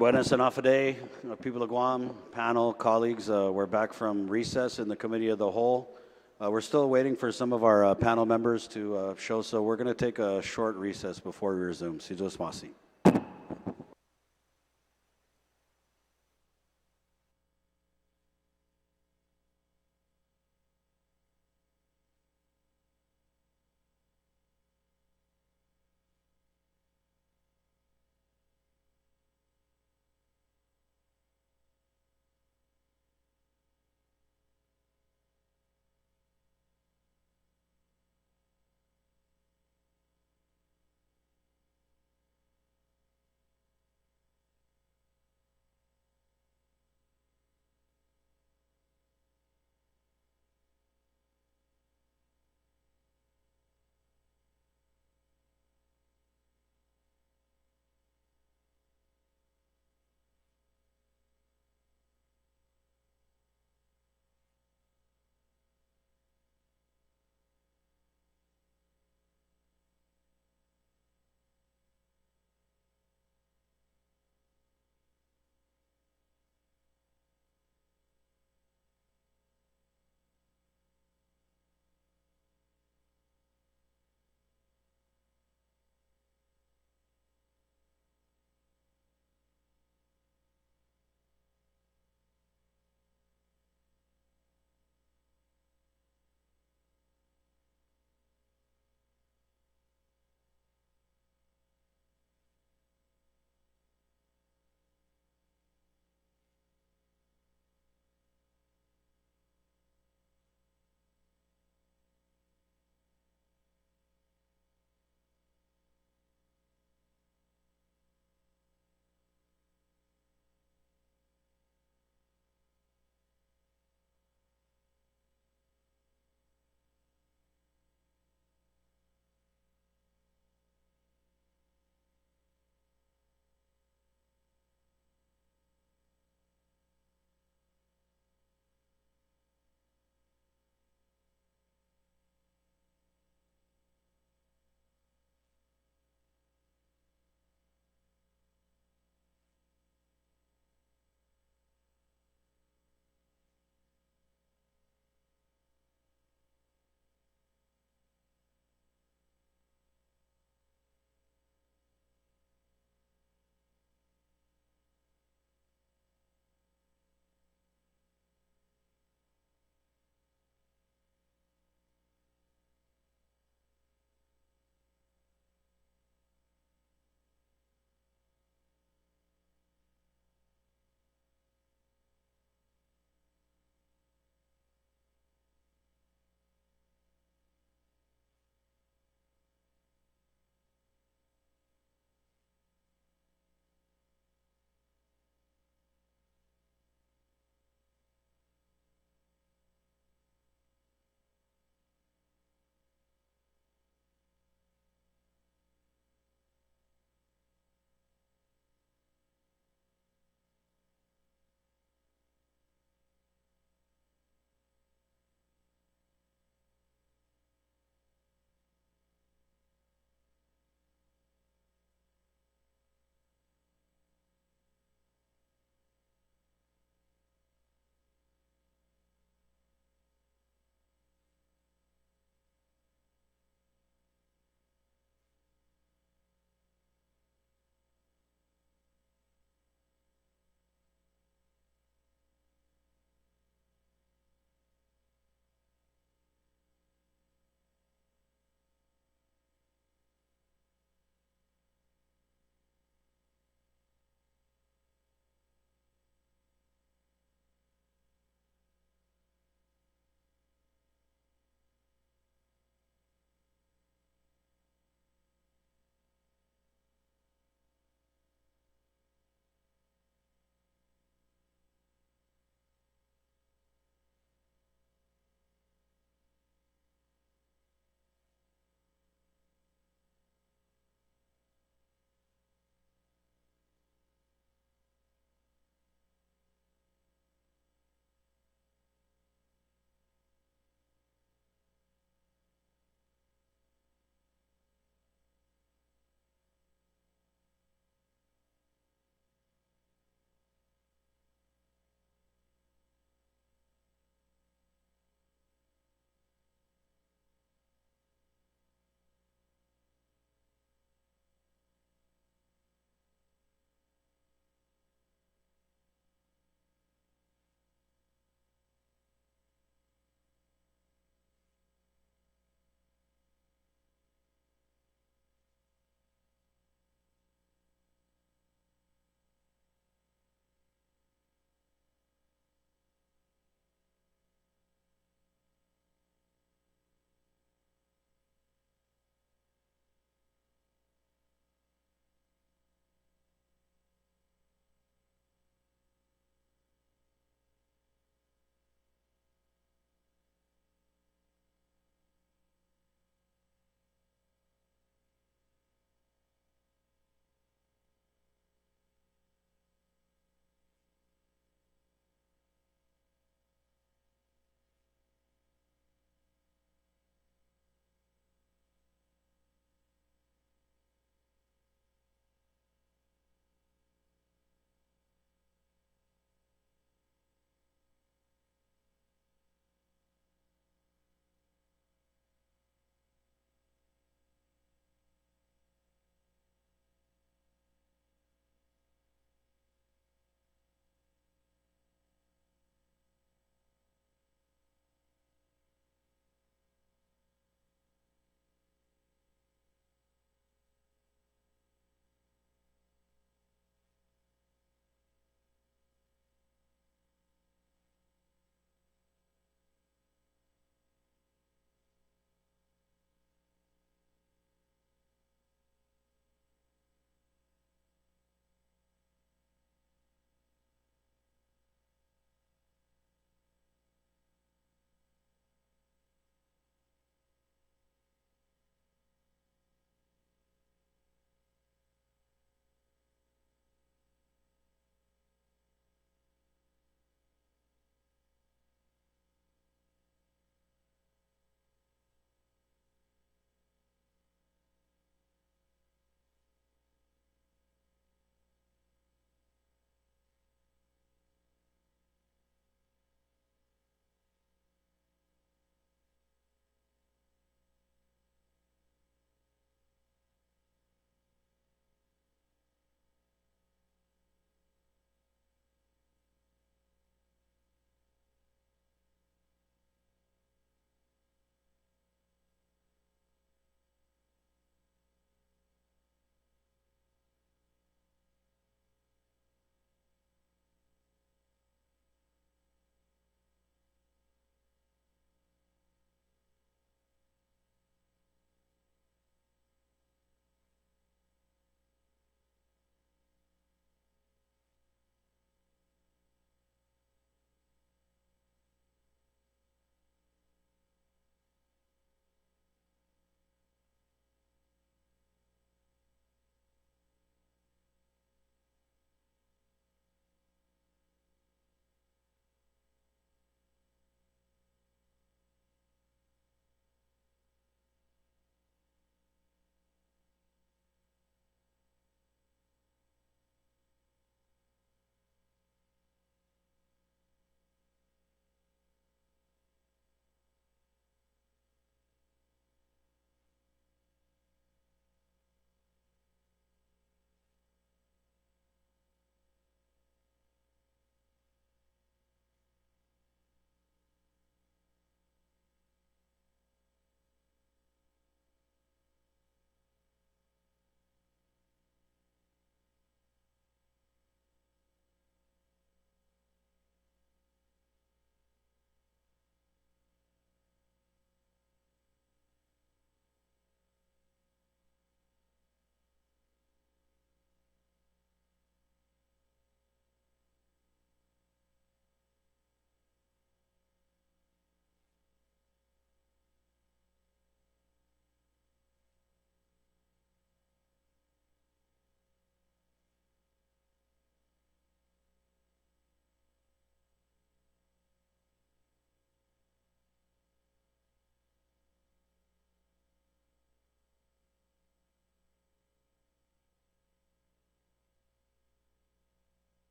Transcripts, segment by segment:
Buenas and Afide, people of Guam, panel, colleagues. We're back from recess in the Committee of the Whole. We're still waiting for some of our panel members to show, so we're going to take a short recess before we resume. Si Dios masi.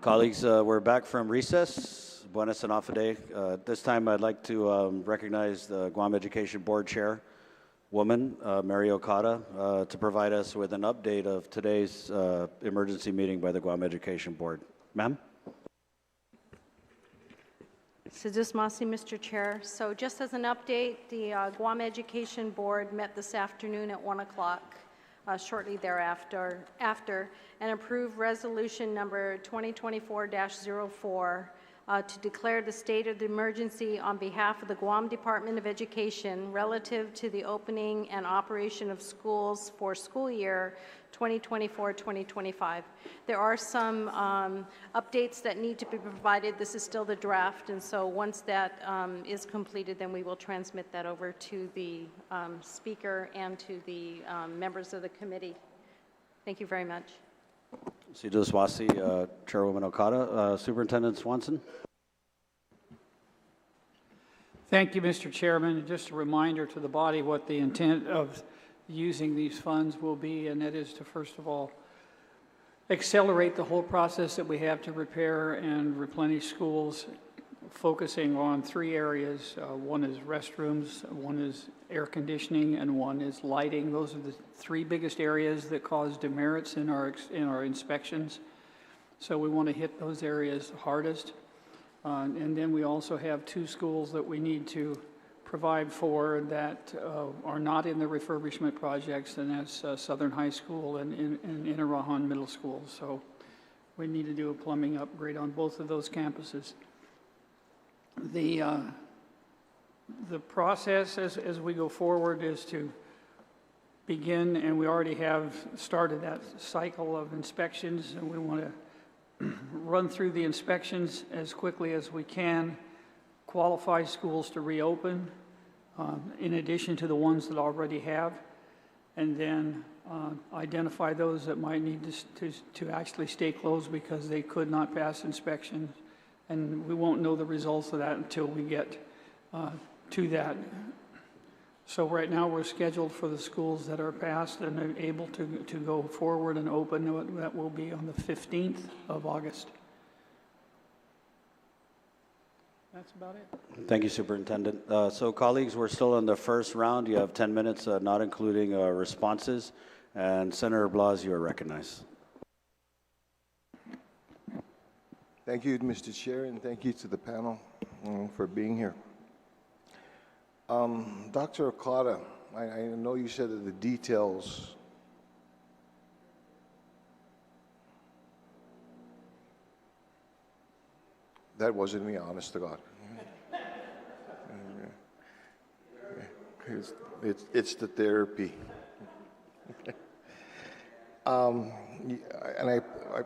Colleagues, we're back from recess. Buenas and off a day. This time I'd like to recognize the Guam Education Board Chair, Mary Okada, to provide us with an update of today's emergency meeting by the Guam Education Board. Ma'am? Sidusmasi, Mr. Chair. So just as an update, the Guam Education Board met this afternoon at 1 o'clock, shortly thereafter, and approved resolution number 2024-04 to declare the state of emergency on behalf of the Guam Department of Education relative to the opening and operation of schools for school year 2024-2025. There are some updates that need to be provided. This is still the draft, and so once that is completed, then we will transmit that over to the speaker and to the members of the committee. Thank you very much. Sidusmasi, Chairwoman Okada. Superintendent Swanson. Thank you, Mr. Chairman. Just a reminder to the body what the intent of using these funds will be, and that is to, first of all, accelerate the whole process that we have to repair and replenish schools, focusing on 3 areas. One is restrooms, one is air conditioning, and one is lighting. Those are the 3 biggest areas that cause demerits in our inspections. So we want to hit those areas hardest. And then we also have 2 schools that we need to provide for that are not in the refurbishment projects, and that's Southern High School and Inarajan Middle School. So we need to do a plumbing upgrade on both of those campuses. The process as we go forward is to begin, and we already have started that cycle of inspections, and we want to run through the inspections as quickly as we can, qualify schools to reopen, in addition to the ones that already have, and then identify those that might need to actually stay closed because they could not pass inspections. And we won't know the results of that until we get to that. So right now we're scheduled for the schools that are passed and are able to go forward and open. That will be on the 15th of August. That's about it. Thank you, Superintendent. So colleagues, we're still in the first round. You have 10 minutes, not including responses. And Senator Blas, you are recognized. Thank you, Mr. Chair, and thank you to the panel for being here. Dr. Okada, I know you said that the details that wasn't me, honest to God. It's the therapy. And I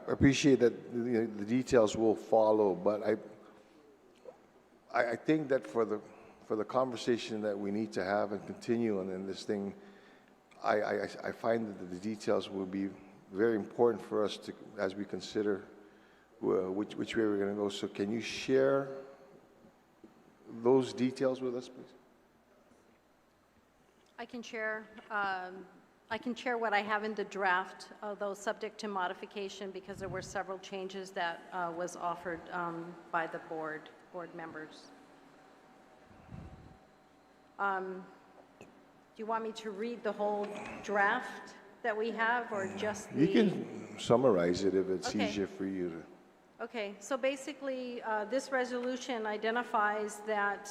appreciate that the details will follow, but I think that for the conversation that we need to have and continue on in this thing, I find that the details will be very important for us to, as we consider which way we're going to go. So can you share those details with us, please? I can share what I have in the draft, although subject to modification because there were several changes that was offered by the board members. Do you want me to read the whole draft that we have, or just the... You can summarize it if it's easier for you to... Okay, so basically, this resolution identifies that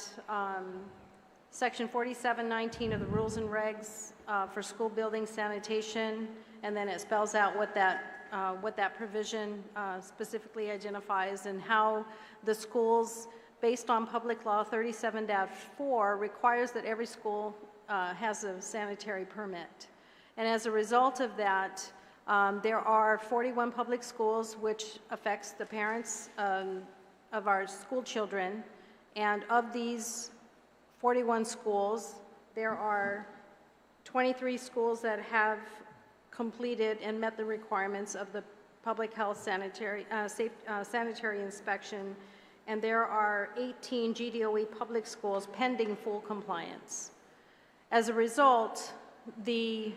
Section 4719 of the Rules and Regs for school building sanitation, and then it spells out what that provision specifically identifies and how the schools, based on Public Law 37-4, requires that every school has a sanitary permit. And as a result of that, there are 41 public schools, which affects the parents of our school children. And of these 41 schools, there are 23 schools that have completed and met the requirements of the public health sanitary inspection, and there are 18 GDOE public schools pending full compliance. As a result, the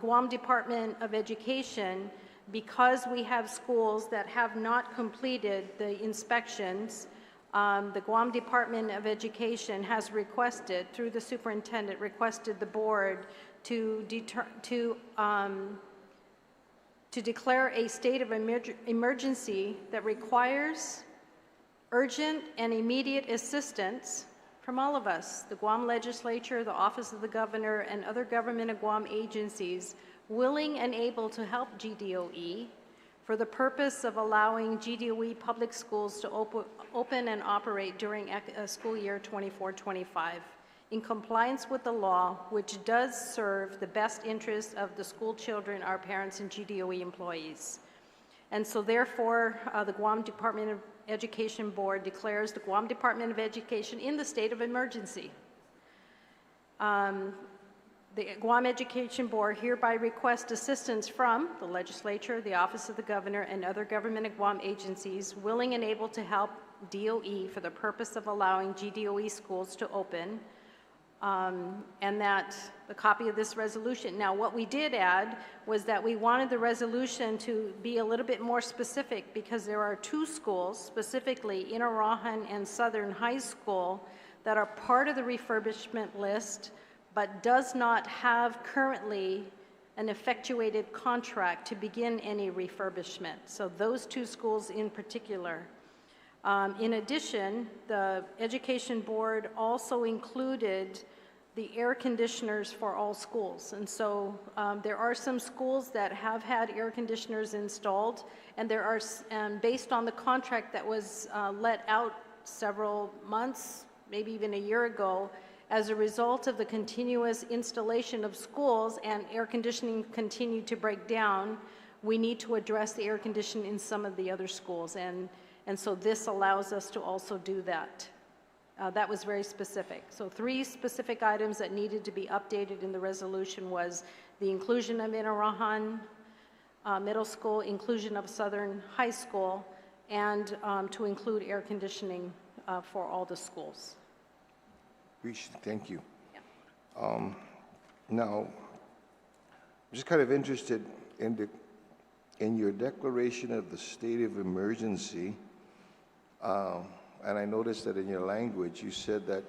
Guam Department of Education Because we have schools that have not completed the inspections, the Guam Department of Education has requested, through the superintendent, requested the board to declare a state of emergency that requires urgent and immediate assistance from all of us, the Guam Legislature, the Office of the Governor, and other government of Guam agencies willing and able to help GDOE for the purpose of allowing GDOE public schools to open and operate during school year 24-25 in compliance with the law, which does serve the best interests of the school children, our parents, and GDOE employees. And so therefore, the Guam Department of Education Board declares the Guam Department of Education in the state of emergency. The Guam Education Board hereby requests assistance from the legislature, the Office of the Governor, and other government of Guam agencies willing and able to help DOE for the purpose of allowing GDOE schools to open, and that the copy of this resolution. Now, what we did add was that we wanted the resolution to be a little bit more specific because there are two schools, specifically Guåhan and Southern High School, that are part of the refurbishment list, but does not have currently an effectuated contract to begin any refurbishment. So those two schools in particular. In addition, the Education Board also included the air conditioners for all schools. And so there are some schools that have had air conditioners installed, and there are, based on the contract that was let out several months, maybe even a year ago, as a result of the continuous installation of schools and air conditioning continued to break down, we need to address the air conditioning in some of the other schools. And so this allows us to also do that. That was very specific. So 3 specific items that needed to be updated in the resolution was the inclusion of Guåhan Middle School, inclusion of Southern High School, and to include air conditioning for all the schools. Thank you. Yeah. Now, I'm just kind of interested in your declaration of the state of emergency, and I noticed that in your language you said that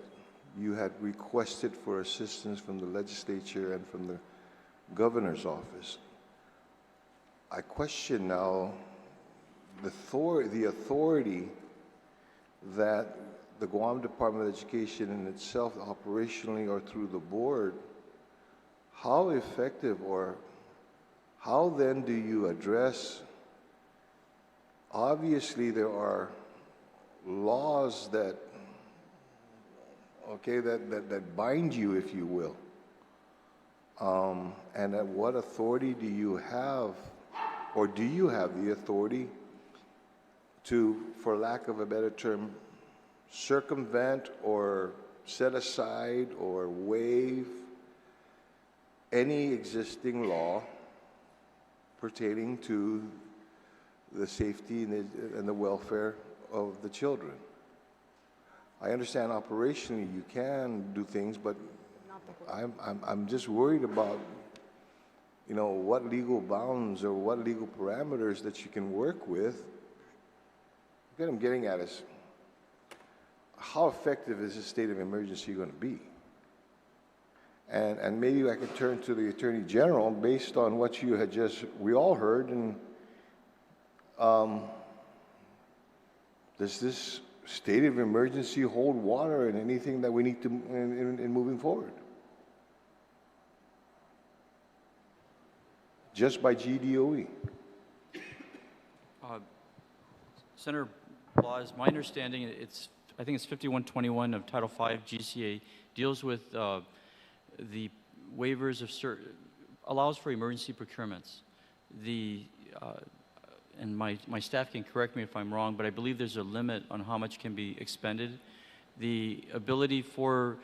you had requested for assistance from the legislature and from the governor's office. I question now the authority that the Guam Department of Education in itself, operationally or through the board, how effective or how then do you address, obviously there are laws that, that bind you, if you will. And at what authority do you have, or do you have the authority to, for lack of a better term, circumvent or set aside or waive any existing law pertaining to the safety and the welfare of the children? I understand operationally you can do things, but I'm just worried about, you know, what legal bounds or what legal parameters that you can work with. What I'm getting at is, how effective is this state of emergency going to be? And maybe I could turn to the Attorney General based on what you had we all heard, and does this state of emergency hold water in anything that we need to, in moving forward? Just by GDOE? Senator Blas, my understanding, I think it's 5121 of Title V GCA, deals with the waivers of allows for emergency procurements. And my staff can correct me if I'm wrong, but I believe there's a limit on how much can be expended. The ability for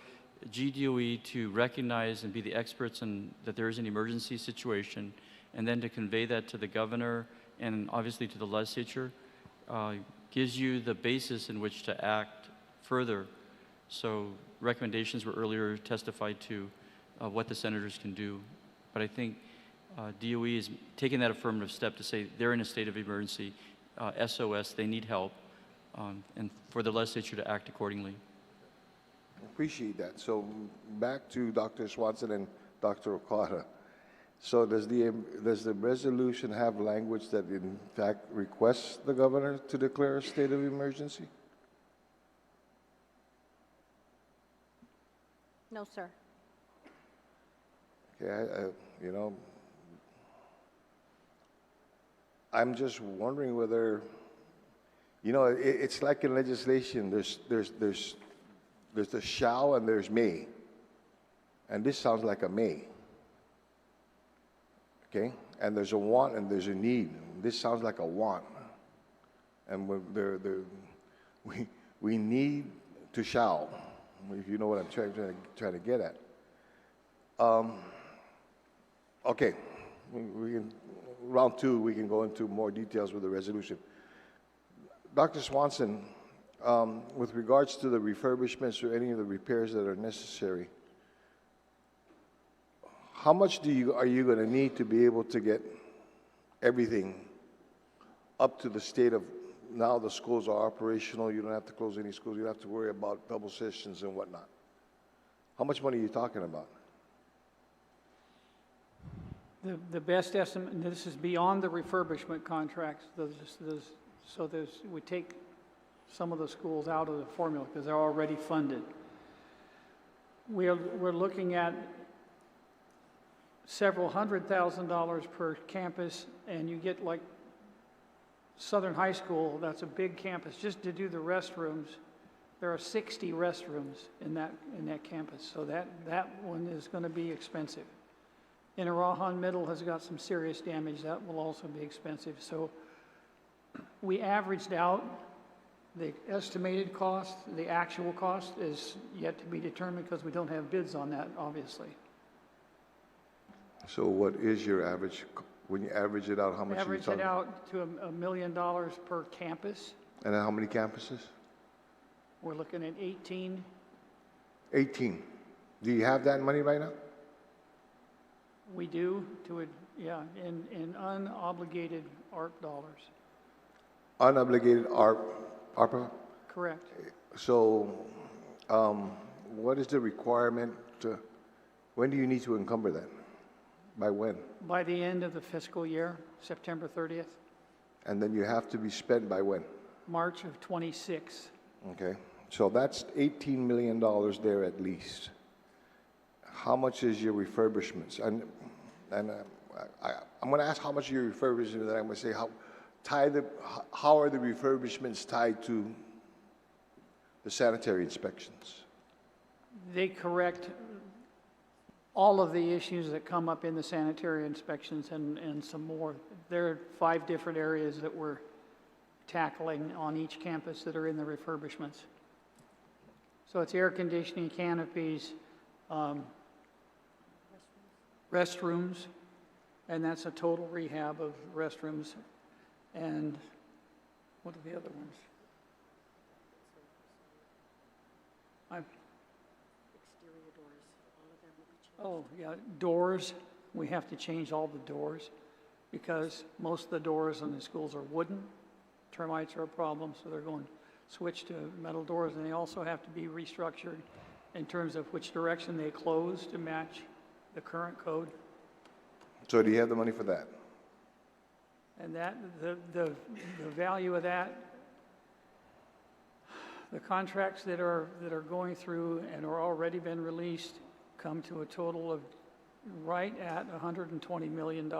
GDOE to recognize and be the experts in that there is an emergency situation, and then to convey that to the governor and obviously to the legislature, gives you the basis in which to act further. So recommendations were earlier testified to what the senators can do. But I think DOE is taking that affirmative step to say they're in a state of emergency, SOS, they need help, and for the legislature to act accordingly. Appreciate that. So back to Dr. Swanson and Dr. Okada. So does the resolution have language that in fact requests the governor to declare a state of emergency? No, sir. Okay, you know, I'm just wondering whether, you know, it's like in legislation. There's the shall and there's may, and this sounds like a may. Okay, and there's a want and there's a need. This sounds like a want, and we need to shall, if you know what I'm trying to get at. Okay, we can, round two, we can go into more details with the resolution. Dr. Swanson, with regards to the refurbishments or any of the repairs that are necessary, how much are you going to need to be able to get everything up to the state of now the schools are operational, you don't have to close any schools, you don't have to worry about double sessions and whatnot? How much money are you talking about? The best estimate, and this is beyond the refurbishment contracts, we take some of the schools out of the formula because they're already funded. We're looking at several $100,000 per campus, and you get like Southern High School, that's a big campus. Just to do the restrooms, there are 60 restrooms in that campus, so that one is going to be expensive. Guåhan Middle has got some serious damage. That will also be expensive. So we averaged out the estimated cost. The actual cost is yet to be determined because we don't have bids on that, obviously. So what is your average, when you average it out, how much are you Average talking? it out to $1 million per campus. And then how many campuses? We're looking at 18. 18. Do you have that money right now? We do, in unobligated ARP dollars. Unobligated ARPA? Correct. So what is the requirement when do you need to encumber that? By when? By the end of the fiscal year, September 30th. And then you have to be spent by when? March of 26. Okay. So that's $18 million there at least. How much is your refurbishments? And I'm going to ask how much your refurbishments, and then I'm going to say how are the refurbishments tied to the sanitary inspections? They correct all of the issues that come up in the sanitary inspections and some more. There are 5 different areas that we're tackling on each campus that are in the refurbishments. So it's air conditioning, canopies, restrooms, and that's a total rehab of restrooms. And what are the other ones? Oh, yeah, doors. We have to change all the doors because most of the doors in the schools are wooden. Termites are a problem, so they're going to switch to metal doors, and they also have to be restructured in terms of which direction they close to match the current code. So do you have the money for that? And that the value of that, the contracts that are going through and are already been released come to a total of right at $120 million.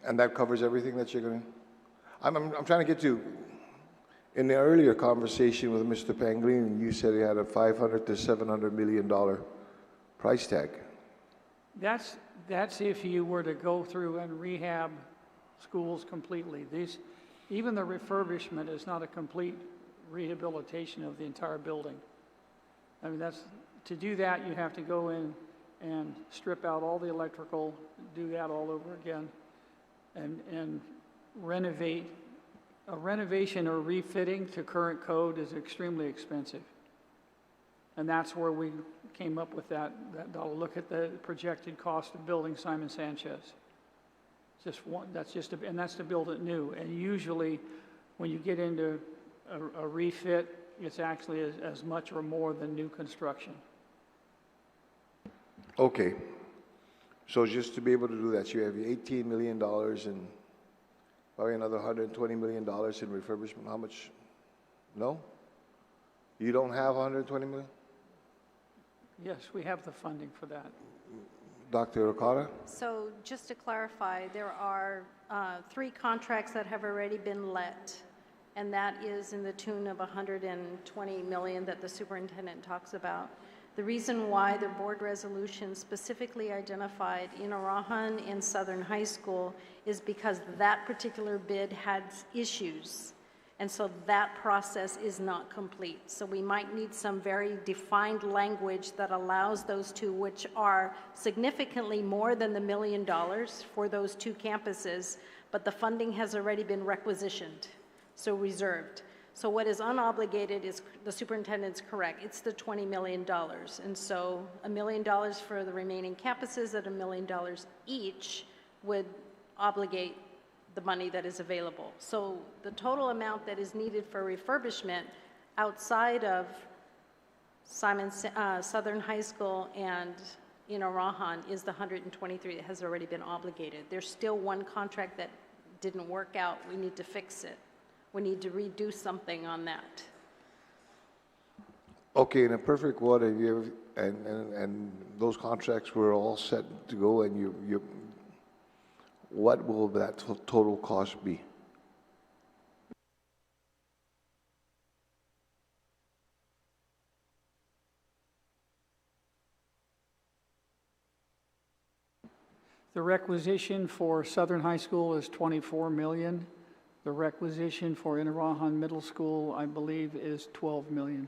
And that covers everything that you're going to? I'm trying to get to, in the earlier conversation with Mr. Panglin, you said he had a $500 to $700 million price tag. That's if you were to go through and rehab schools completely. Even the refurbishment is not a complete rehabilitation of the entire building. I mean, to do that, you have to go in and strip out all the electrical, do that all over again, and renovate. A renovation or refitting to current code is extremely expensive. And that's where we came up with that dollar. Look at the projected cost of building Simon Sanchez. Just one, that's just, and that's to build it new. And usually, when you get into a refit, it's actually as much or more than new construction. Okay. So just to be able to do that, you have $18 million and probably another $120 million in refurbishment. How much? No? You don't have $120 million? Yes, we have the funding for that. Dr. Okada? So just to clarify, there are 3 contracts that have already been let, and that is in the tune of $120 million that the superintendent talks about. The reason why the board resolution specifically identified Guåhan and Southern High School is because that particular bid had issues, and so that process is not complete. So we might need some very defined language that allows those two, which are significantly more than the $1 million for those 2 campuses, but the funding has already been requisitioned, so reserved. So what is unobligated is, the superintendent's correct, it's the $20 million. And so $1 million for the remaining campuses at $1 million each would obligate the money that is available. So the total amount that is needed for refurbishment outside of Southern High School and Guåhan is the 123 that has already been obligated. There's still one contract that didn't work out. We need to fix it. We need to redo something on that. Okay, in a perfect world, have you ever, and those contracts were all set to go, and you what will that total cost be? The requisition for Southern High School is $24 million. The requisition for Guåhan Middle School, I believe, is $12 million.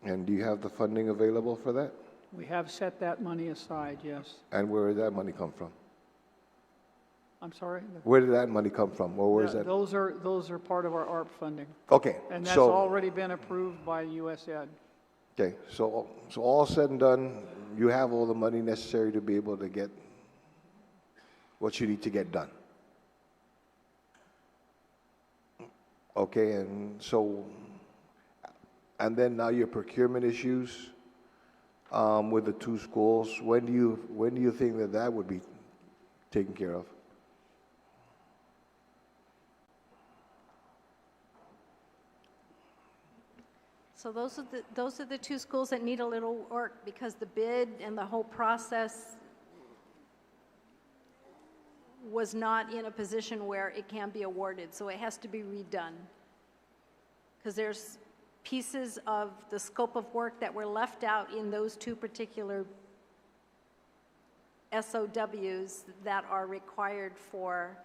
And do you have the funding available for that? We have set that money aside, yes. And where did that money come from? I'm sorry? Where did that money come from, or where is that? Those are part of our ARP funding. Okay, And that's so already been approved by USAID. okay, so all said and done, you have all the money necessary to be able to get what you need to get done. Okay, and so, and then now your procurement issues with the 2 schools. When do you think that would be taken care of? So those are the 2 schools that need a little work because the bid and the whole process was not in a position where it can be awarded, so it has to be redone. Because there's pieces of the scope of work that were left out in those 2 particular SOWs that are required for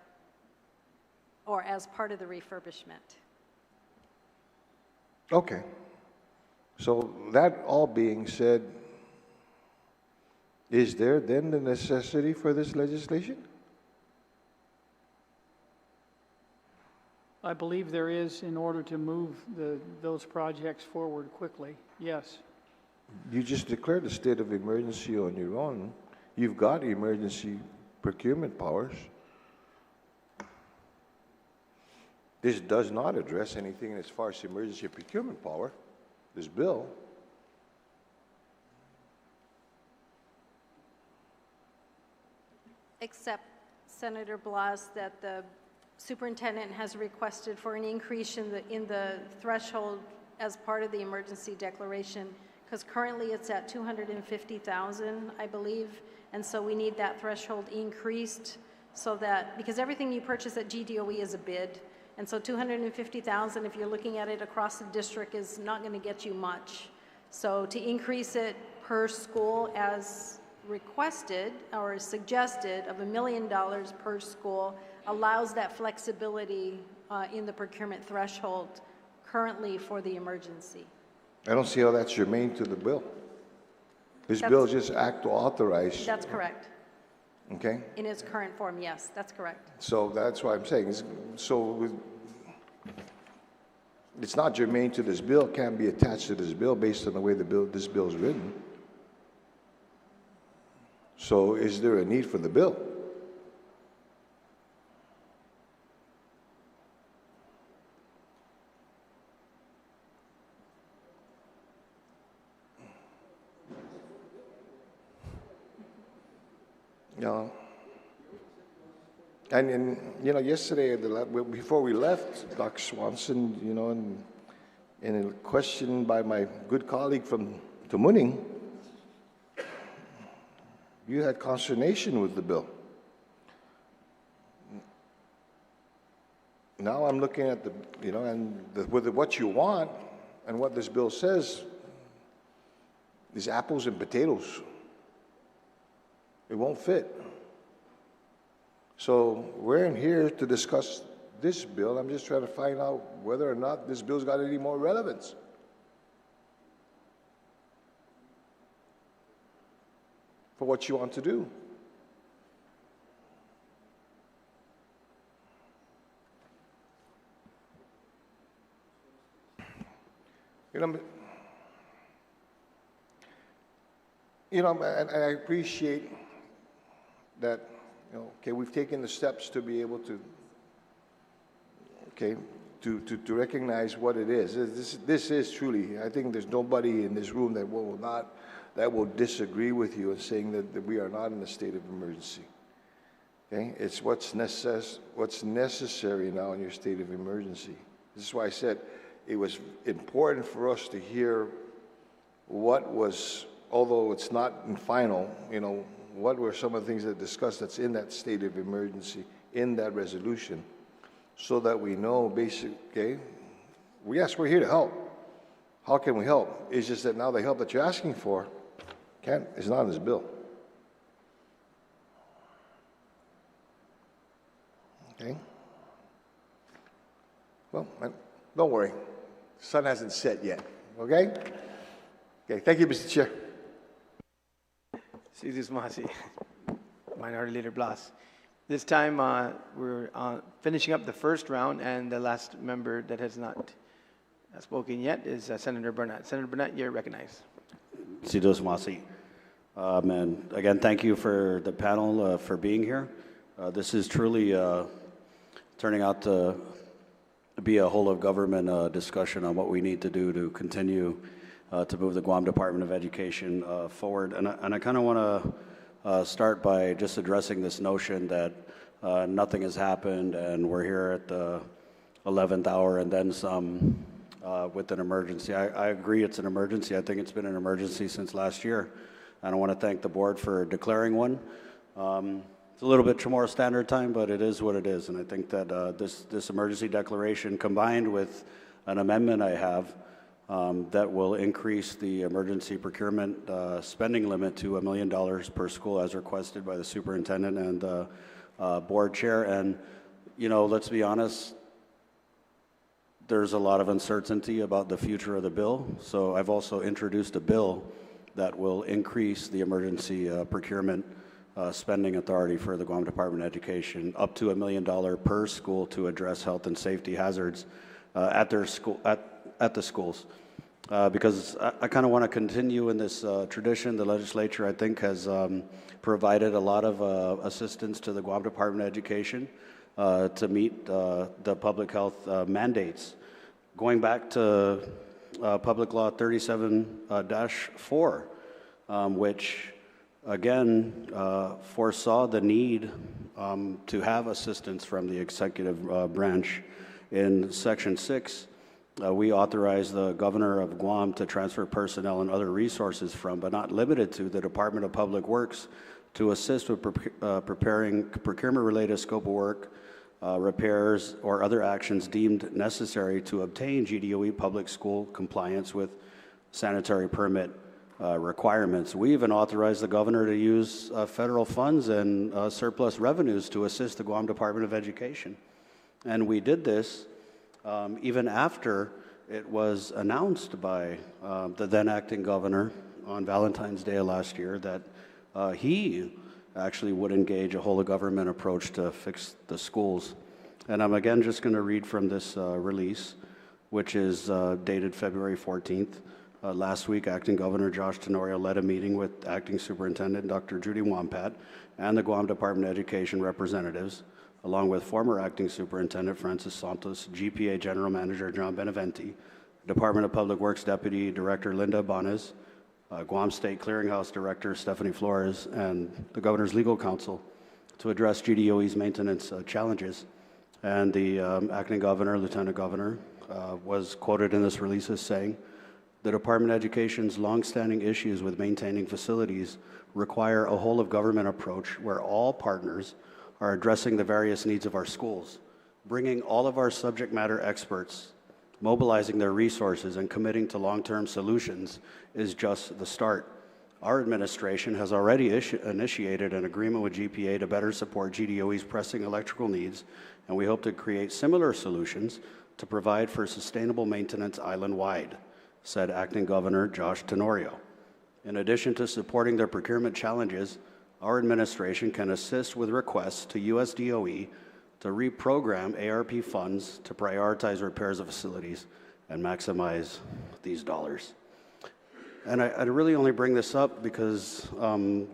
or as part of the refurbishment. Okay. So that all being said, is there then the necessity for this legislation? I believe there is in order to move those projects forward quickly, yes. You just declared a state of emergency on your own. You've got emergency procurement powers. This does not address anything as far as emergency procurement power, this bill. Except, Senator Blas, that the superintendent has requested for an increase in the threshold as part of the emergency declaration, because currently it's at 250,000, I believe, and so we need that threshold increased so that, because everything you purchase at GDOE is a bid, and so 250,000, if you're looking at it across the district, is not going to get you much. So to increase it per school as requested or suggested of $1 million per school allows that flexibility in the procurement threshold currently for the emergency. I don't see how that's germane to the bill. This bill just act to authorize. That's correct. Okay? In its current form, yes, that's correct. So that's what I'm saying. So it's not germane to this bill, can't be attached to this bill based on the way this bill is written. So is there a need for the bill? You know, and you know, yesterday, before we left, Dr. Swanson, you know, in a question by my good colleague from Tamuning, you had consternation with the bill. Now I'm looking at the, you know, and with what you want and what this bill says is apples and potatoes. It won't fit. So we're in here to discuss this bill. I'm just trying to find out whether or not this bill's got any more relevance. For what you want to do. And I appreciate that, you know, okay, we've taken the steps to be able to, okay, to recognize what it is. This is truly, I think there's nobody in this room that will disagree with you in saying that we are not in a state of emergency. Okay, it's what's necessary now in your state of emergency. This is why I said it was important for us to hear what was, although it's not in final, you know, what were some of the things that discussed that's in that state of emergency, in that resolution, so that we know basically, okay, yes, we're here to help. How can we help? It's just that now the help that you're asking for is not in this bill. Okay? Well, don't worry. The sun hasn't set yet. Okay? Okay, thank you, Mr. Chair. Citius Masi, Minority Leader Blas. This time we're finishing up the first round, and the last member that has not spoken yet is Senator Burnett. Senator Burnett, you're recognized. Citius Masi. And again, thank you for the panel for being here. This is truly turning out to be a whole of government discussion on what we need to do to continue to move the Guam Department of Education forward. And I kind of want to start by just addressing this notion that nothing has happened and we're here at the 11th hour and then some with an emergency. I agree it's an emergency. I think it's been an emergency since last year. And I want to thank the board for declaring one. It's a little bit more standard time, but it is what it is. And I think that this emergency declaration combined with an amendment I have that will increase the emergency procurement spending limit to $1 million per school as requested by the superintendent and the board chair. And, you know, let's be honest, there's a lot of uncertainty about the future of the bill. So I've also introduced a bill that will increase the emergency procurement spending authority for the Guam Department of Education up to $1 million per school to address health and safety hazards at their school, at the schools. Because I kind of want to continue in this tradition. The legislature, I think, has provided a lot of assistance to the Guam Department of Education to meet the public health mandates. Going back to Public Law 37-4, which again foresaw the need to have assistance from the executive branch. In Section 6, we authorize the governor of Guam to transfer personnel and other resources from, but not limited to, the Department of Public Works to assist with preparing procurement-related scope of work, repairs, or other actions deemed necessary to obtain GDOE public school compliance with sanitary permit requirements. We even authorized the governor to use federal funds and surplus revenues to assist the Guam Department of Education. And we did this even after it was announced by the then acting governor on Valentine's Day of last year that he actually would engage a whole of government approach to fix the schools. And I'm again just going to read from this release. which is dated February 14th. Last week, Acting Governor Josh Tenorio led a meeting with Acting Superintendent Dr. Judy Wampat and the Guam Department of Education representatives, along with former Acting Superintendent Francis Santos, GPA General Manager John Beneventi, Department of Public Works Deputy Director Linda Banes, Guam State Clearinghouse Director Stephanie Flores, and the Governor's Legal Counsel to address GDOE's maintenance challenges. And the Acting Governor, Lieutenant Governor, was quoted in this release as saying, "The Department of Education's longstanding issues with maintaining facilities require a whole-of-government approach where all partners are addressing the various needs of our schools. Bringing all of our subject matter experts, mobilizing their resources, and committing to long-term solutions is just the start. Our administration has already initiated an agreement with GPA to better support GDOE's pressing electrical needs, and we hope to create similar solutions to provide for sustainable maintenance island-wide," said Acting Governor Josh Tenorio. In addition to supporting their procurement challenges, our administration can assist with requests to USDOE to reprogram ARP funds to prioritize repairs of facilities and maximize these dollars. And I really only bring this up because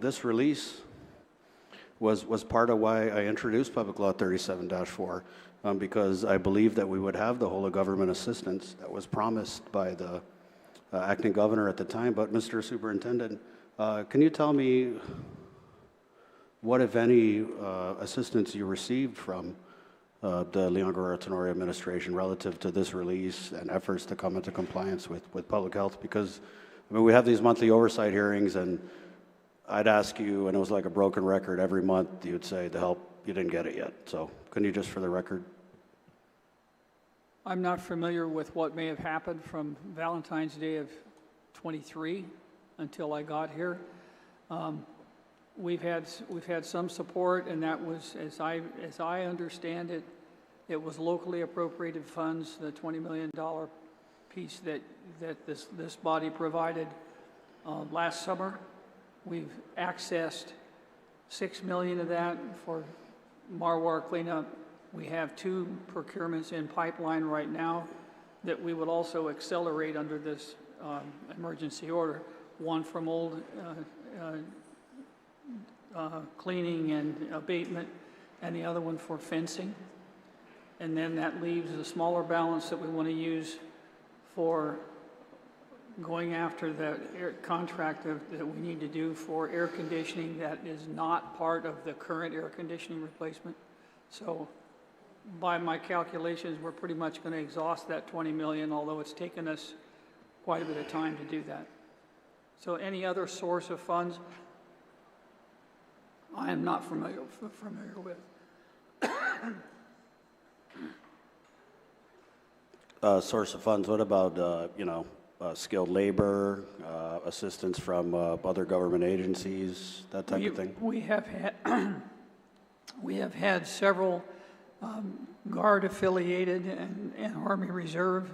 this release was part of why I introduced Public Law 37-4, because I believe that we would have the whole of government assistance that was promised by the Acting Governor at the time. But Mr. Superintendent, can you tell me what, if any, assistance you received from the Leon Guerrero Tenorio administration relative to this release and efforts to come into compliance with public health? Because, I mean, we have these monthly oversight hearings, and I'd ask you, and it was like a broken record, every month you'd say the help, you didn't get it yet. So can you just, for the record? I'm not familiar with what may have happened from Valentine's Day of '23 until I got here. We've had some support, and that was, as I understand it, it was locally appropriated funds, the $20 million piece that this body provided last summer. We've accessed $6 million of that for Marwar cleanup. We have 2 procurements in pipeline right now that we would also accelerate under this emergency order. One from old cleaning and abatement, and the other one for fencing. And then that leaves a smaller balance that we want to use for going after the contract that we need to do for air conditioning that is not part of the current air conditioning replacement. So by my calculations, we're pretty much going to exhaust that $20 million, although it's taken us quite a bit of time to do that. So any other source of funds, I am not familiar with. Source of funds, what about, skilled labor, assistance from other government agencies, that type of thing? We have had several Guard affiliated and Army Reserve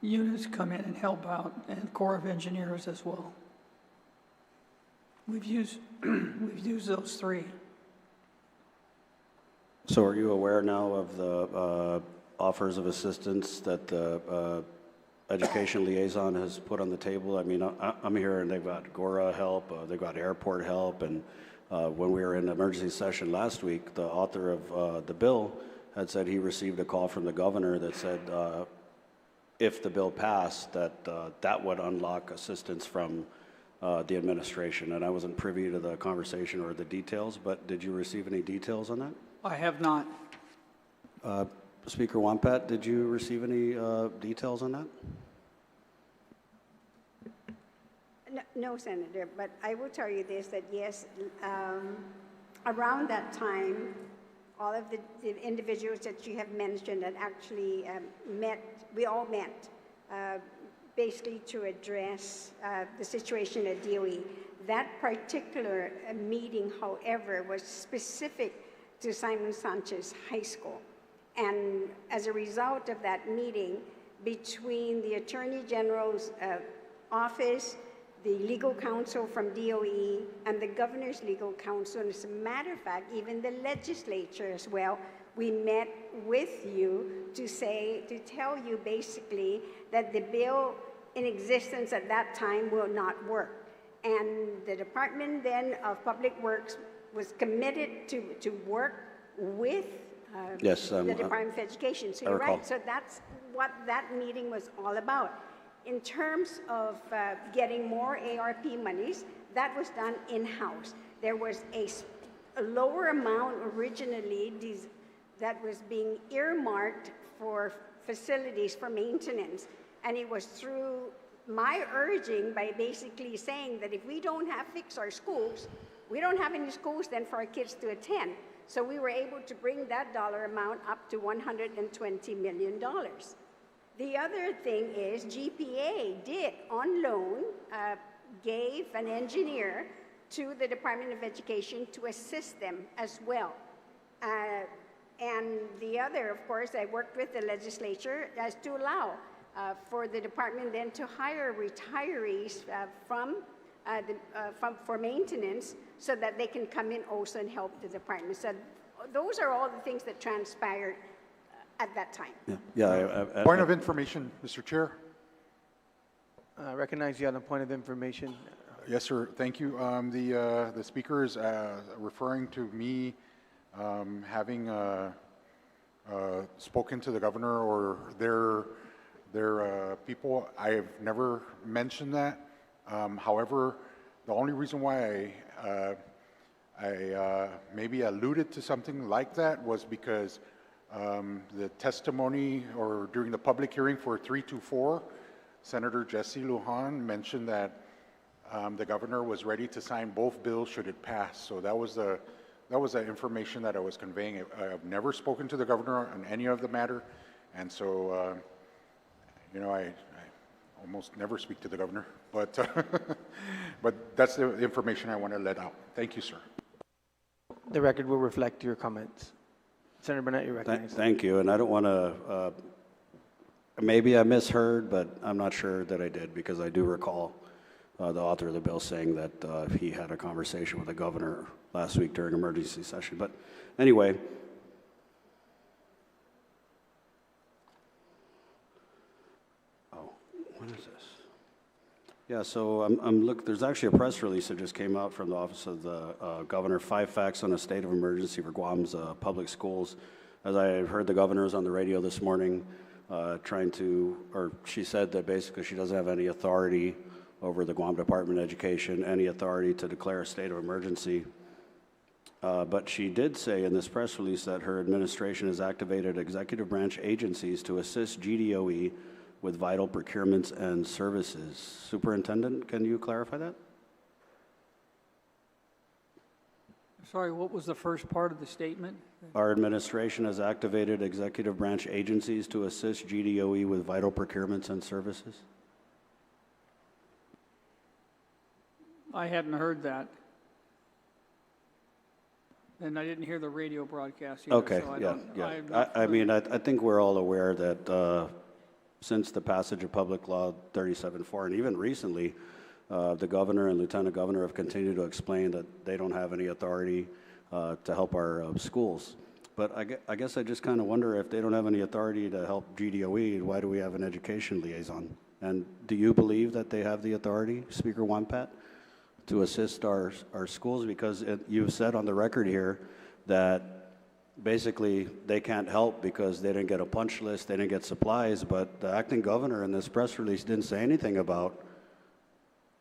units come in and help out, and Corps of Engineers as well. We've used those 3. So are you aware now of the offers of assistance that the education liaison has put on the table? I mean, I'm here and they've got GORA help, they've got airport help, and when we were in emergency session last week, the author of the bill had said he received a call from the governor that said if the bill passed, that would unlock assistance from the administration. And I wasn't privy to the conversation or the details, but did you receive any details on that? I have not. Speaker Wampat, did you receive any details on that? No, Senator, but I will tell you this, that yes, around that time, all of the individuals that you have mentioned that actually we all met basically to address the situation at DOE. That particular meeting, however, was specific to Simon Sanchez High School. And as a result of that meeting, between the Attorney General's office, the legal counsel from DOE and the governor's legal counsel. And as a matter of fact, even the legislature as well, we met with you to tell you basically that the bill in existence at that time will not work. And the Department then of Public Works was committed to work with the Department of Education. So you're right. So that's what that meeting was all about. In terms of getting more ARP monies, that was done in-house. There was a lower amount originally that was being earmarked for facilities for maintenance. And it was through my urging by basically saying that if we don't fix our schools, we don't have any schools then for our kids to attend. So we were able to bring that dollar amount up to $120 million. The other thing is GPA did, on loan, gave an engineer to the Department of Education to assist them as well. And the other, of course, I worked with the legislature as to allow for the department then to hire retirees for maintenance so that they can come in also and help the department. So those are all the things that transpired at that time. Point of information, Mr. Chair. I recognize you on a point of information. Yes, sir. Thank you. The speaker is referring to me having spoken to the governor or their people. I have never mentioned that. However, the only reason why I maybe alluded to something like that was because the testimony or during the public hearing for 324, Senator Jesse Guåhan mentioned that the governor was ready to sign both bills should it pass. So that was the information that I was conveying. I've never spoken to the governor on any of the matter, and so you know, I almost never speak to the governor, but but that's the information I want to let out. Thank you, sir. The record will reflect your comments. Senator Burnett, you're recognized. Thank you, and I don't want to, maybe I misheard, but I'm not sure that I did, because I do recall the author of the bill saying that he had a conversation with the governor last week during emergency session. But anyway, what is this? Yeah, so look, there's actually a press release that just came out from the office of the governor, 5 facts on a state of emergency for Guam's public schools. As I heard the governor's on the radio this morning she said that basically she doesn't have any authority over the Guam Department of Education, any authority to declare a state of emergency. But she did say in this press release that her administration has activated executive branch agencies to assist GDOE with vital procurements and services. Superintendent, can you clarify that? Sorry, what was the first part of the statement? Our administration has activated executive branch agencies to assist GDOE with vital procurements and services. I hadn't heard that. And I didn't hear the radio broadcast either. Okay, so I think we're all aware that since the passage of Public Law 37-4, and even recently, the governor and lieutenant governor have continued to explain that they don't have any authority to help our schools. But I guess I just kind of wonder, if they don't have any authority to help GDOE, why do we have an education liaison? And do you believe that they have the authority, Speaker Wampat, to assist our schools? Because you've said on the record here that basically they can't help because they didn't get a punch list, they didn't get supplies, but the acting governor in this press release didn't say anything about,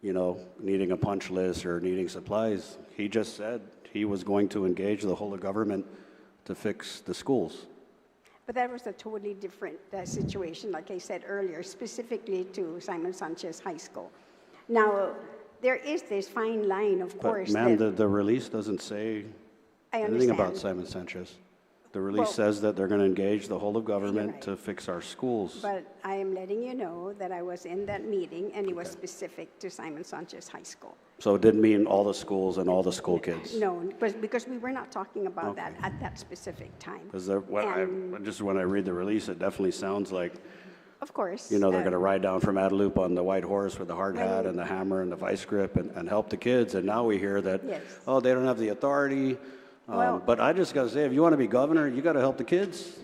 you know, needing a punch list or needing supplies. He just said he was going to engage the whole of government to fix the schools. But that was a totally different situation, like I said earlier, specifically to Simon Sanchez High School. Now, there is this fine line, of course. But ma'am, the release doesn't say anything about Simon Sanchez. The release says that they're going to engage the whole of government to fix our schools. But I am letting you know that I was in that meeting, and it was specific to Simon Sanchez High School. So it didn't mean all the schools and all the school kids? No, because we were not talking about that at that specific time. Because when I read the release, it definitely sounds like Of course. You know, they're going to ride down from Adelup on the white horse with the hard hat and the hammer and the vice grip and help the kids. And now we hear that, Yes. oh, they don't have the authority. Well- But I just got to say, if you want to be governor, you got to help the kids.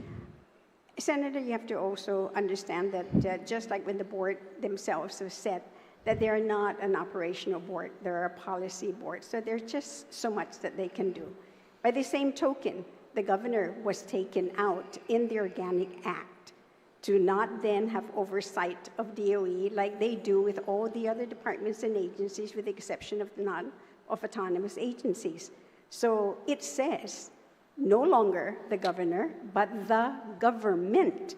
Senator, you have to also understand that just like when the board themselves have said that they're not an operational board, they're a policy board. So there's just so much that they can do. By the same token, the governor was taken out in the Organic Act to not then have oversight of DOE like they do with all the other departments and agencies with the exception of autonomous agencies. So it says no longer the governor, but the government.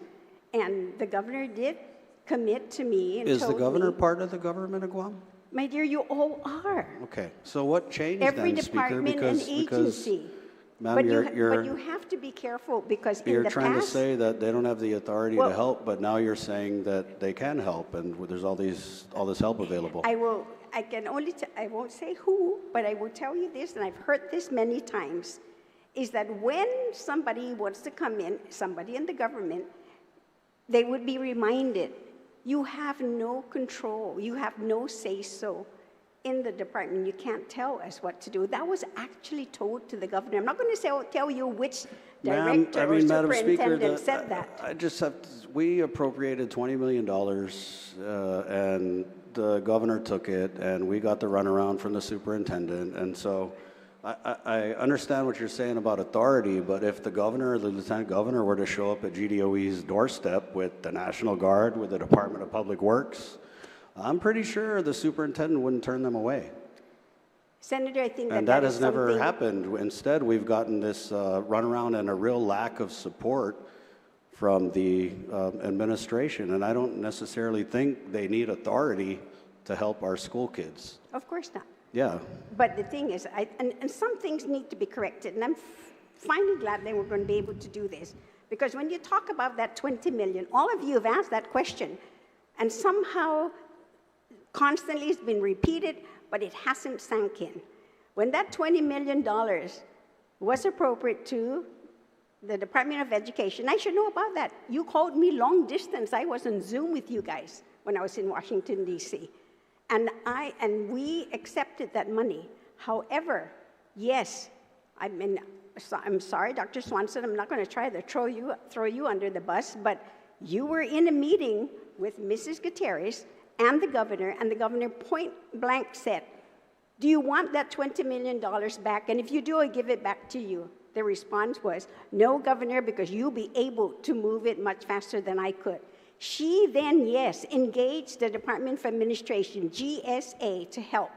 And the governor did commit to me and Is the told governor me, part of the government of Guam? my dear, you all are. Okay, so what changed Every then, Speaker? department and agency. Ma'am, But you're you have to be careful because in you're the trying to past, say that they don't have the authority Well- to help, but now you're saying that they can help, and there's all this help available. I won't say who, but I will tell you this, and I've heard this many times, is that when somebody wants to come in, somebody in the government, they would be reminded, you have no control, you have no say-so in the department. You can't tell us what to do. That was actually told to the governor. I'm not going to tell you which director or Madam Speaker, superintendent said that. I just have to, we appropriated $20 million, and the governor took it, and we got the runaround from the superintendent, and so I understand what you're saying about authority, but if the governor or the lieutenant governor were to show up at GDOE's doorstep with the National Guard, with the Department of Public Works, I'm pretty sure the superintendent wouldn't turn them away. Senator, I think And that that is has never something- happened. Instead, we've gotten this runaround and a real lack of support from the administration. And I don't necessarily think they need authority to help our school kids. Of course not. Yeah. But the thing is, and some things need to be corrected, and I'm finally glad that we're going to be able to do this. Because when you talk about that 20 million, all of you have asked that question, and somehow constantly it's been repeated, but it hasn't sunk in. When that $20 million was appropriate to the Department of Education, I should know about that. You called me long distance. I was on Zoom with you guys when I was in Washington, D.C. And we accepted that money. However, yes, I'm sorry, Dr. Swanson, I'm not going to try to throw you under the bus, but you were in a meeting with Mrs. Gutierrez and the governor point blank said, do you want that $20 million back? And if you do, I'll give it back to you. The response was, no, Governor, because you'll be able to move it much faster than I could. She then, yes, engaged the Department of Administration, GSA, to help.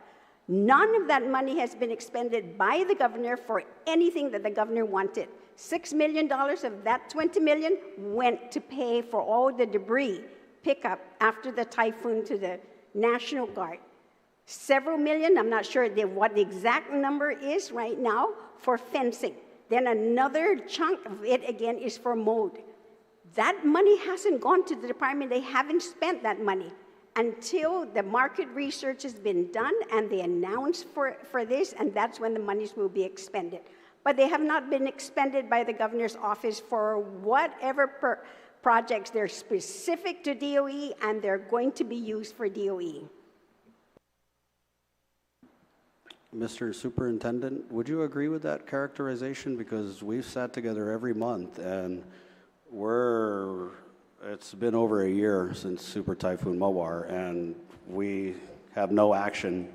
None of that money has been expended by the governor for anything that the governor wanted. $6 million of that $20 million went to pay for all the debris pickup after the typhoon to the National Guard. Several million, I'm not sure what the exact number is right now, for fencing. Then another chunk of it, again, is for mold. That money hasn't gone to the department. They haven't spent that money until the market research has been done and they announce for this, and that's when the monies will be expended. But they have not been expended by the governor's office for whatever projects. They're specific to DOE, and they're going to be used for DOE. Mr. Superintendent, would you agree with that characterization? Because we've sat together every month, and it's been over a year since Super Typhoon Mawar, and we have no action.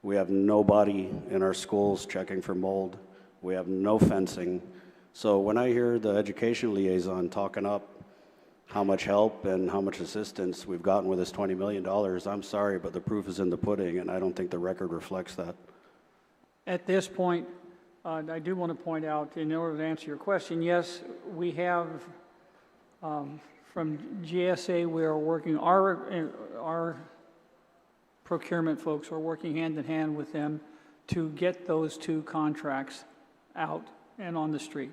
We have nobody in our schools checking for mold. We have no fencing. So when I hear the education liaison talking up how much help and how much assistance we've gotten with this $20 million, I'm sorry, but the proof is in the pudding, and I don't think the record reflects that. At this point, I do want to point out, in order to answer your question, yes, we have, from GSA, we are working, our procurement folks are working hand in hand with them to get those two contracts out and on the street.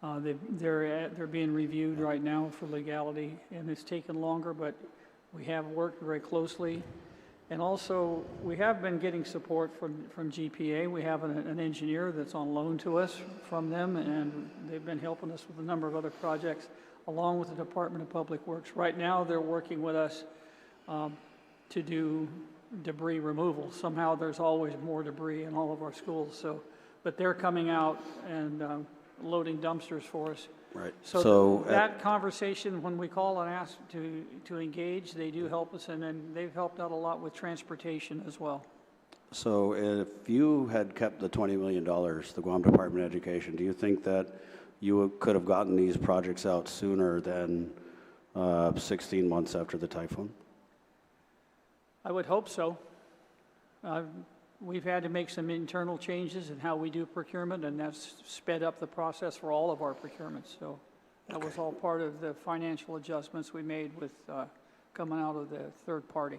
They're being reviewed right now for legality, and it's taken longer, but we have worked very closely. And also, we have been getting support from GPA. We have an engineer that's on loan to us from them, and they've been helping us with a number of other projects. along with the Department of Public Works. Right now, they're working with us to do debris removal. Somehow, there's always more debris in all of our schools. So, but they're coming out and loading dumpsters for us. Right. So that conversation, when we call and ask to engage, they do help us, and then they've helped out a lot with transportation as well. So if you had kept the $20 million, the Guam Department of Education, do you think that you could have gotten these projects out sooner than 16 months after the typhoon? I would hope so. We've had to make some internal changes in how we do procurement, and that's sped up the process for all of our procurements. So that was all part of the financial adjustments we made with coming out of the third party.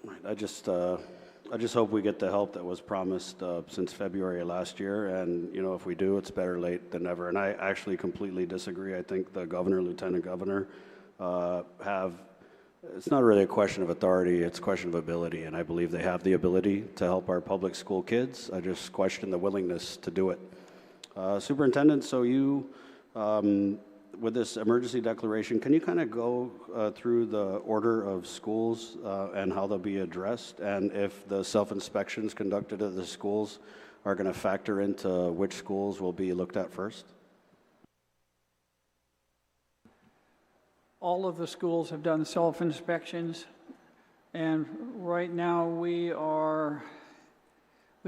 Right. I just hope we get the help that was promised since February of last year, and you know, if we do, it's better late than never. And I actually completely disagree. I think the governor, lieutenant governor, it's not really a question of authority, it's a question of ability, and I believe they have the ability to help our public school kids. I just question the willingness to do it. Superintendent, so you, with this emergency declaration, can you kind of go through the order of schools and how they'll be addressed, and if the self-inspections conducted at the schools are going to factor into which schools will be looked at first? All of the schools have done self-inspections, and right now we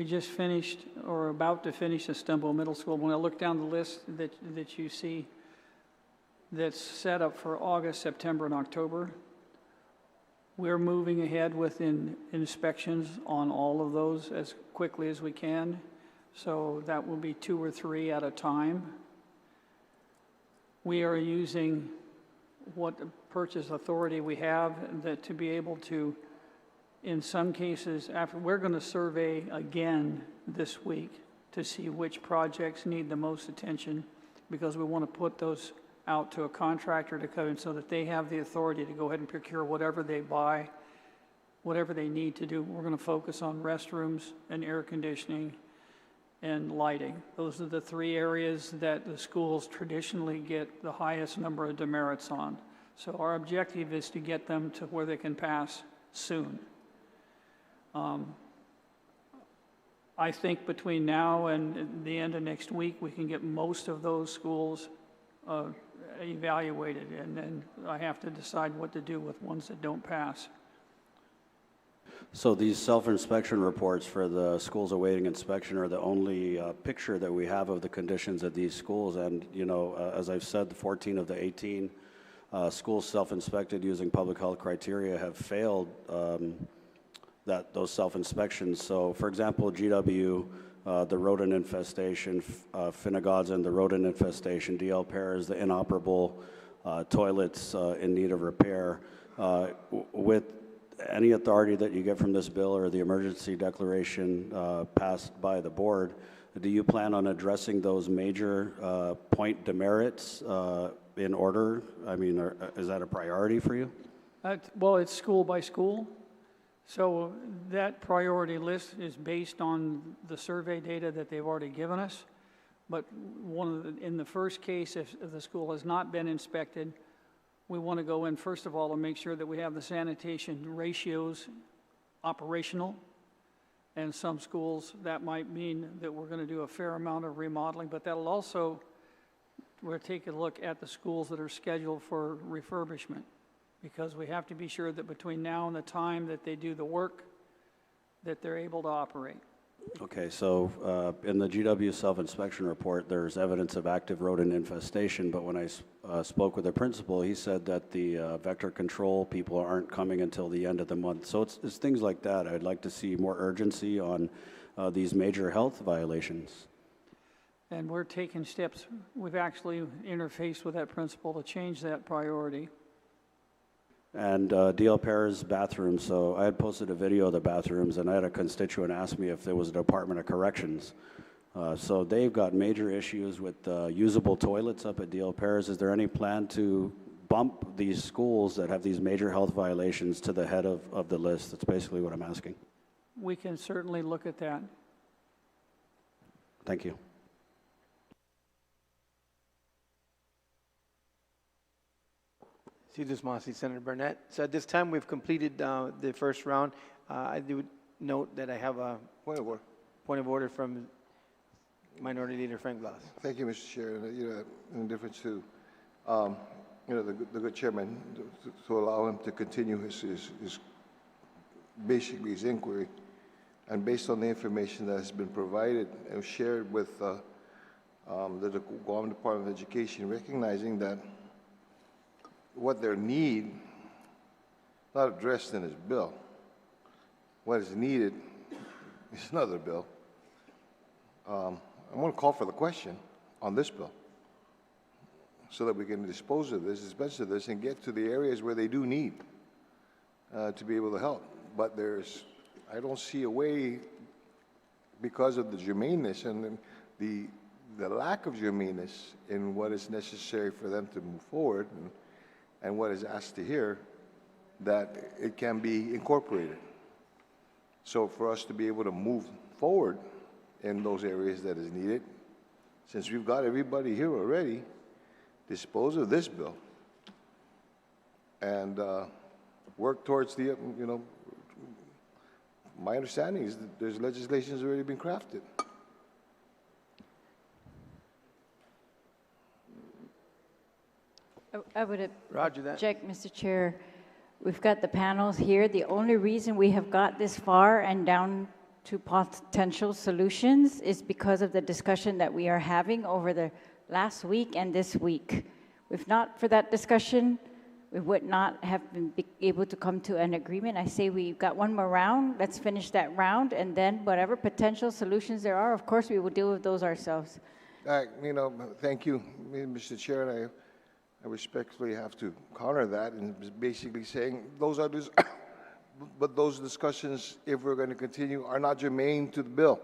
just finished or about to finish the Stumbo Middle School. When I look down the list that you see that's set up for August, September, and October, we're moving ahead with inspections on all of those as quickly as we can. So that will be 2 or 3 at a time. We are using what purchase authority we have that to be able to, in some cases, we're going to survey again this week to see which projects need the most attention, because we want to put those out to a contractor to come in so that they have the authority to go ahead and procure whatever they buy, whatever they need to do. We're going to focus on restrooms and air conditioning and lighting. Those are the 3 areas that the schools traditionally get the highest number of demerits on. So our objective is to get them to where they can pass soon. I think between now and the end of next week, we can get most of those schools evaluated, and then I have to decide what to do with ones that don't pass. So these self-inspection reports for the schools awaiting inspection are the only picture that we have of the conditions at these schools. And, you know, as I've said, 14 of the 18 schools self-inspected using public health criteria have failed those self-inspections. So, for example, GW, the rodent infestation, Finnegod's the rodent infestation, DL Pears, the inoperable toilets in need of repair. With any authority that you get from this bill or the emergency declaration passed by the board, do you plan on addressing those major point demerits in order? I mean, is that a priority for you? Well, it's school by school. So that priority list is based on the survey data that they've already given us. But in the first case, if the school has not been inspected, we want to go in, first of all, and make sure that we have the sanitation ratios operational. And some schools, that might mean that we're going to do a fair amount of remodeling, but that'll also, we'll take a look at the schools that are scheduled for refurbishment, because we have to be sure that between now and the time that they do the work, that they're able to operate. Okay, so in the GW self-inspection report, there's evidence of active rodent infestation, but when I spoke with the principal, he said that the vector control people aren't coming until the end of the month. So it's things like that. I'd like to see more urgency on these major health violations. And we're taking steps. We've actually interfaced with that principal to change that priority. And DL Pear's bathrooms, so I had posted a video of the bathrooms, and I had a constituent ask me if there was a Department of Corrections. So they've got major issues with usable toilets up at DL Pear's. Is there any plan to bump these schools that have these major health violations to the head of the list? That's basically what I'm asking. We can certainly look at that. Thank you. Jesus Masi, Senator Burnett. So at this time, we've completed the first round. I do note that I have a Point of order. point of order from Minority Leader Frank Blas. Thank you, Mr. Chair. In difference to, the good chairman, to allow him to continue his basically his inquiry, and based on the information that has been provided and shared with the Guam Department of Education, recognizing that what their need, not addressed in his bill, what is needed is another bill. I'm going to call for the question on this bill so that we can dispose of this, dispense of this, and get to the areas where they do need to be able to help. But I don't see a way, because of the germaneness and the lack of germaneness in what is necessary for them to move forward and what is asked to hear, that it can be incorporated. So for us to be able to move forward in those areas that is needed, since we've got everybody here already, dispose of this bill and work towards the, my understanding is that there's legislation has already been crafted. I would Roger that. object, Mr. Chair. We've got the panels here. The only reason we have got this far and down to potential solutions is because of the discussion that we are having over the last week and this week. If not for that discussion, we would not have been able to come to an agreement. I say we've got one more round. Let's finish that round, and then whatever potential solutions there are, of course, we will deal with those ourselves. Thank you, Mr. Chair, and I respectfully have to counter that and basically saying but those discussions, if we're going to continue, are not germane to the bill.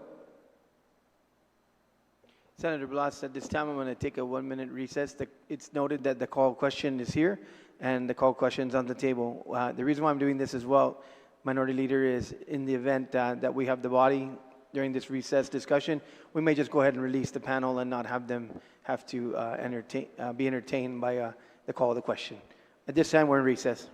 Senator Blas, at this time, I'm going to take a 1-minute recess. It's noted that the call question is here, and the call question is on the table. The reason why I'm doing this as well, Minority Leader, is in the event that we have the body during this recess discussion, we may just go ahead and release the panel and not have them have to be entertained by the call of the question. At this time, we're in recess.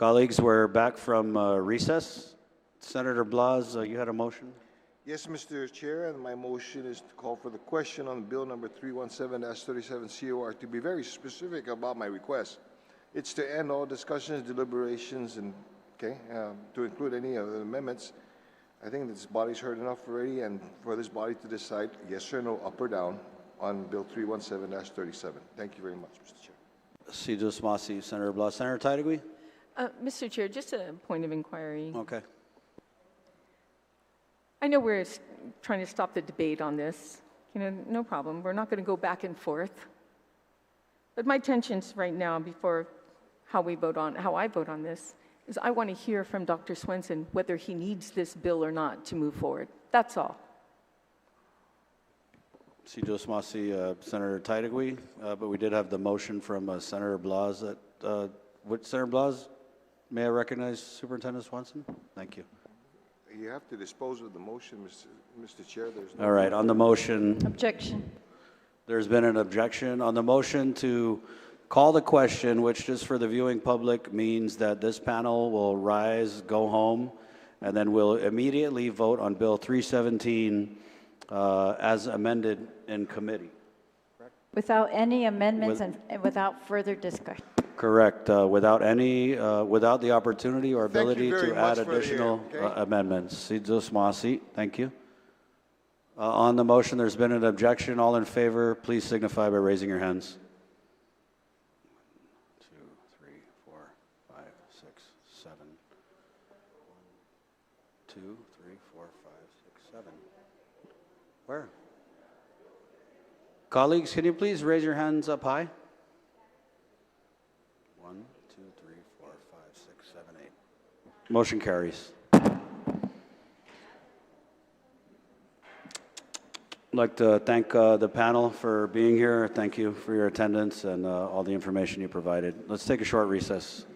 Colleagues, we're back from recess. Senator Blas, you had a motion? Yes, Mr. Chair, and my motion is to call for the question on Bill number 317-37 COR. To be very specific about my request, it's to end all discussions, deliberations, and to include any of the amendments. I think this body's heard enough already, and for this body to decide yes or no, up or down, on Bill 317-37. Thank you very much, Mr. Chair. Sidus Masi, Senator Blas. Senator Taitigui? Mr. Chair, just a point of inquiry. Okay. I know we're trying to stop the debate on this. No problem. We're not going to go back and forth. But my tensions right now, before how I vote on this, is I want to hear from Dr. Swenson whether he needs this bill or not to move forward. That's all. Sidus Masi, Senator Taitigui, but we did have the motion from Senator Blas. Senator Blas, may I recognize Superintendent Swenson? Thank you. You have to dispose of the motion, Mr. Chair. There's no All right, on the motion. Objection. There's been an objection. On the motion to call the question, which just for the viewing public means that this panel will rise, go home, and then we'll immediately vote on Bill 317 as amended in committee. Without any amendments and without further discussion. Correct. Without the opportunity or Thank you ability very to much add for the additional hearing, okay? amendments. Sidus Masi, thank you. On the motion, there's been an objection. All in favor, please signify by raising your hands. 1, 2, 3, 4, 5, 6, 7. 1, 2, 3, 4, 5, 6, 7. Where? Colleagues, can you please raise your hands up high? 1, 2, 3, 4, 5, 6, 7, 8. Motion carries. I'd like to thank the panel for being here. Thank you for your attendance and all the information you provided. Let's take a short recess.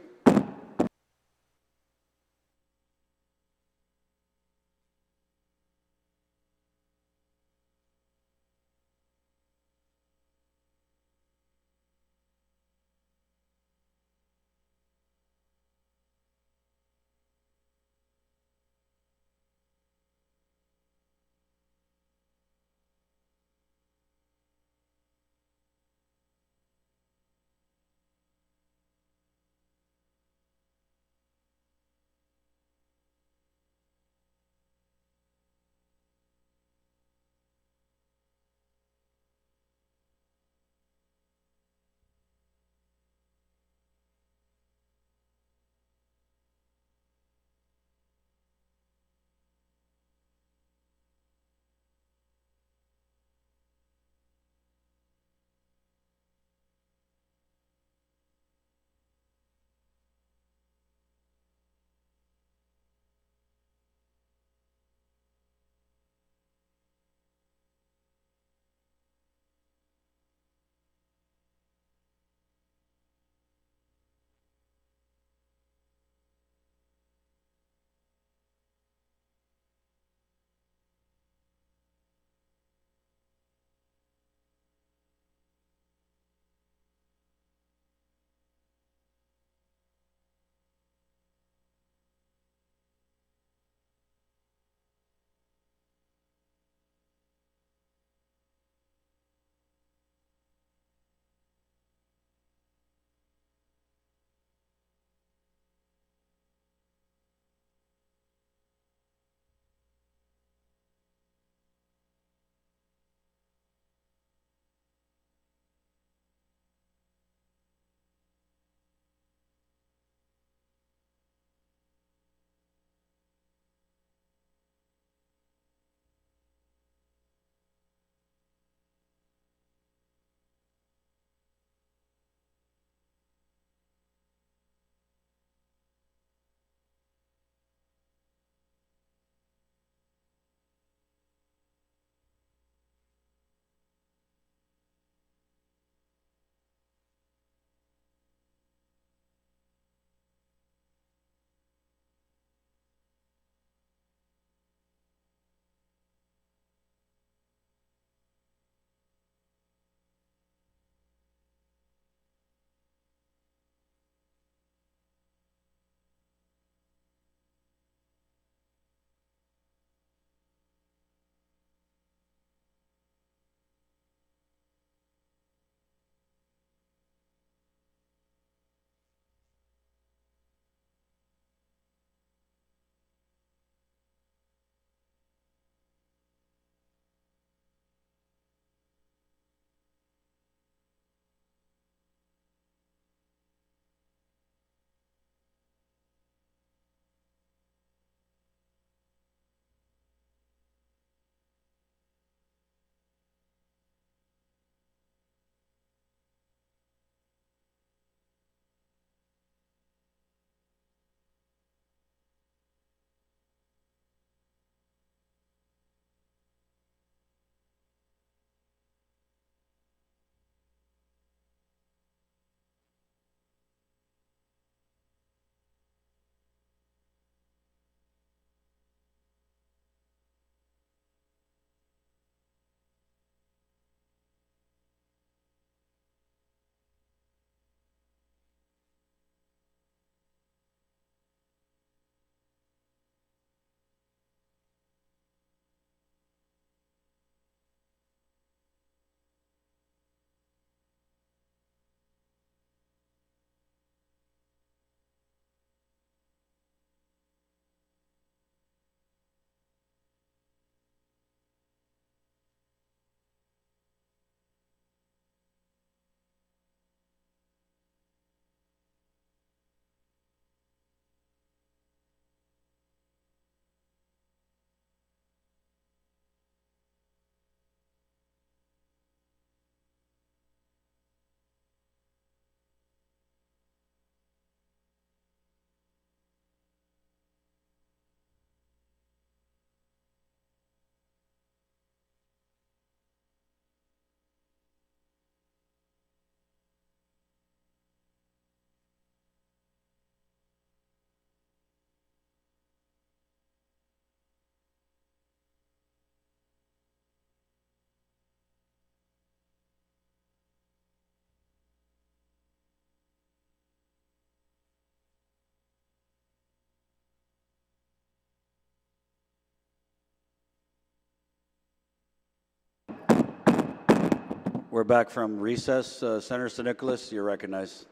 We're back from recess. Senator San Nicolas, you're recognized.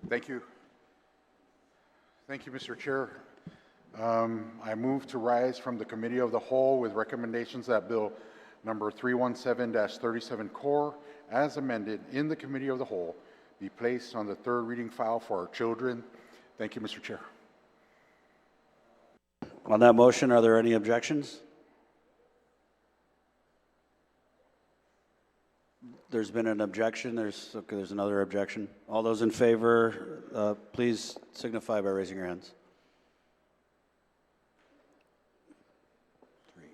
Thank you. Thank you, Mr. Chair. I move to rise from the Committee of the Whole with recommendations that Bill number 317-37 Core, as amended in the Committee of the Whole, be placed on the third reading file for our children. Thank you, Mr. Chair. On that motion, are there any objections? There's been an objection. There's another objection. All those in favor, please signify by raising your hands. 3.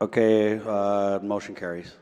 Okay, motion carries.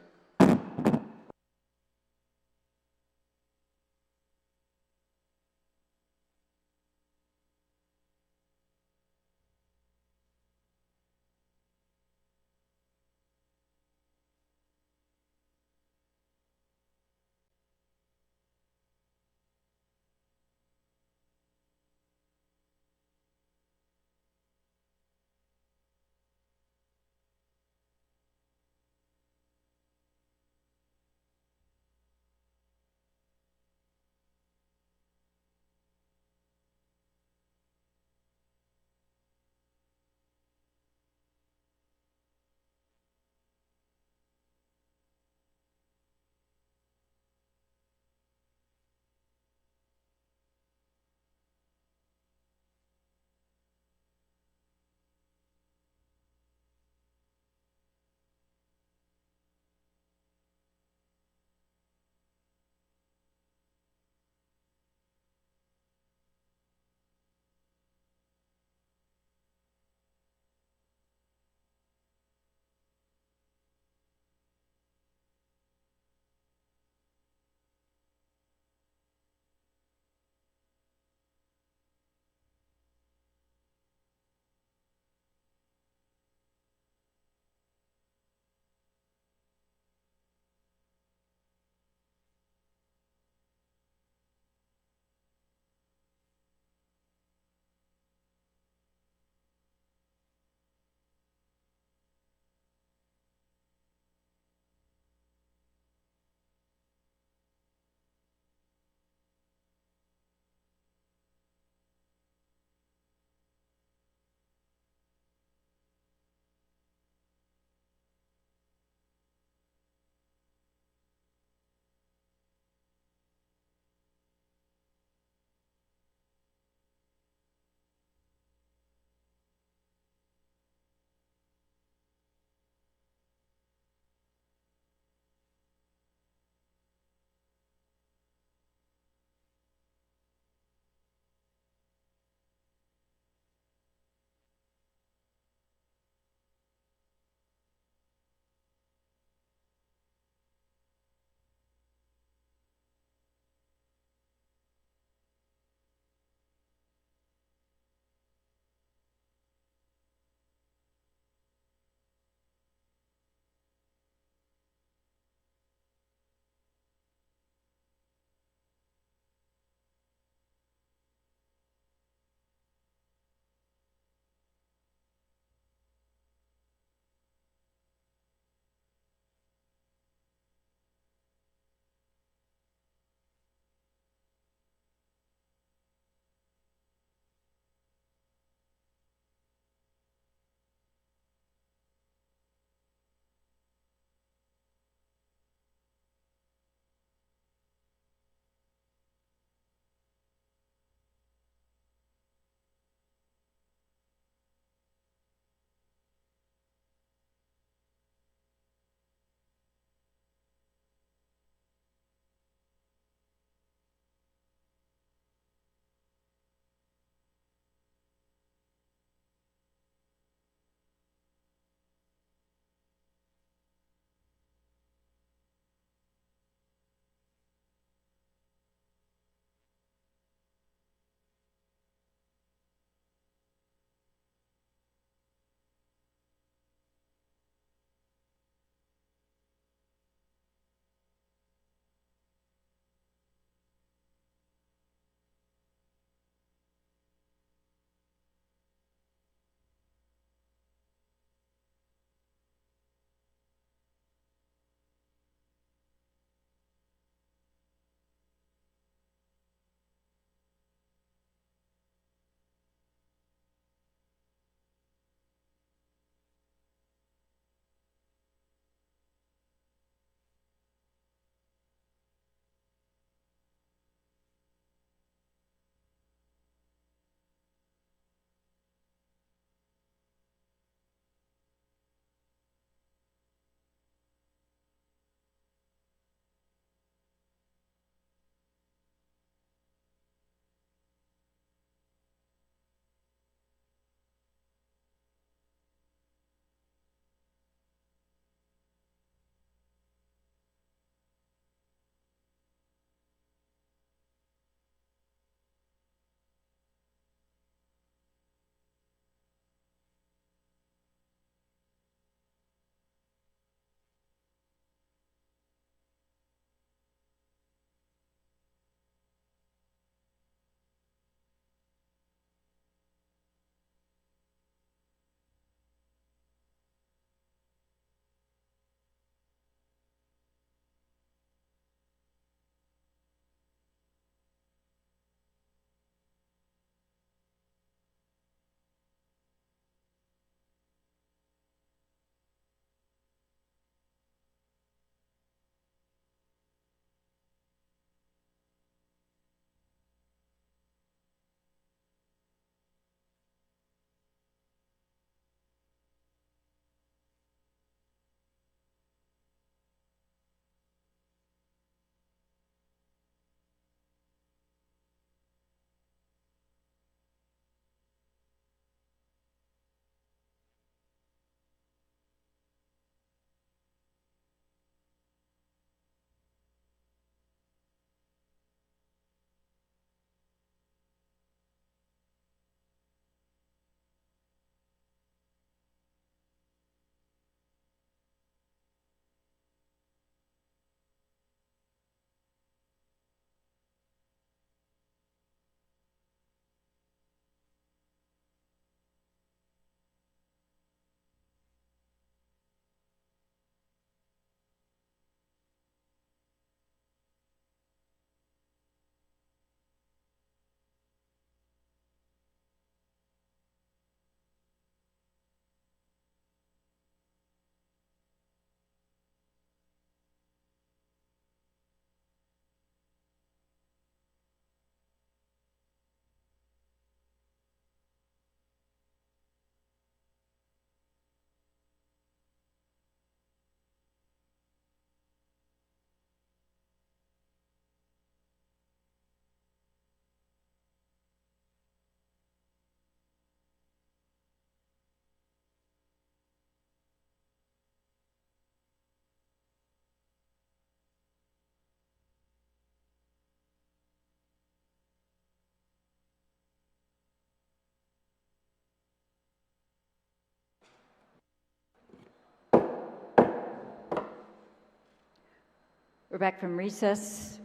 We're back from recess.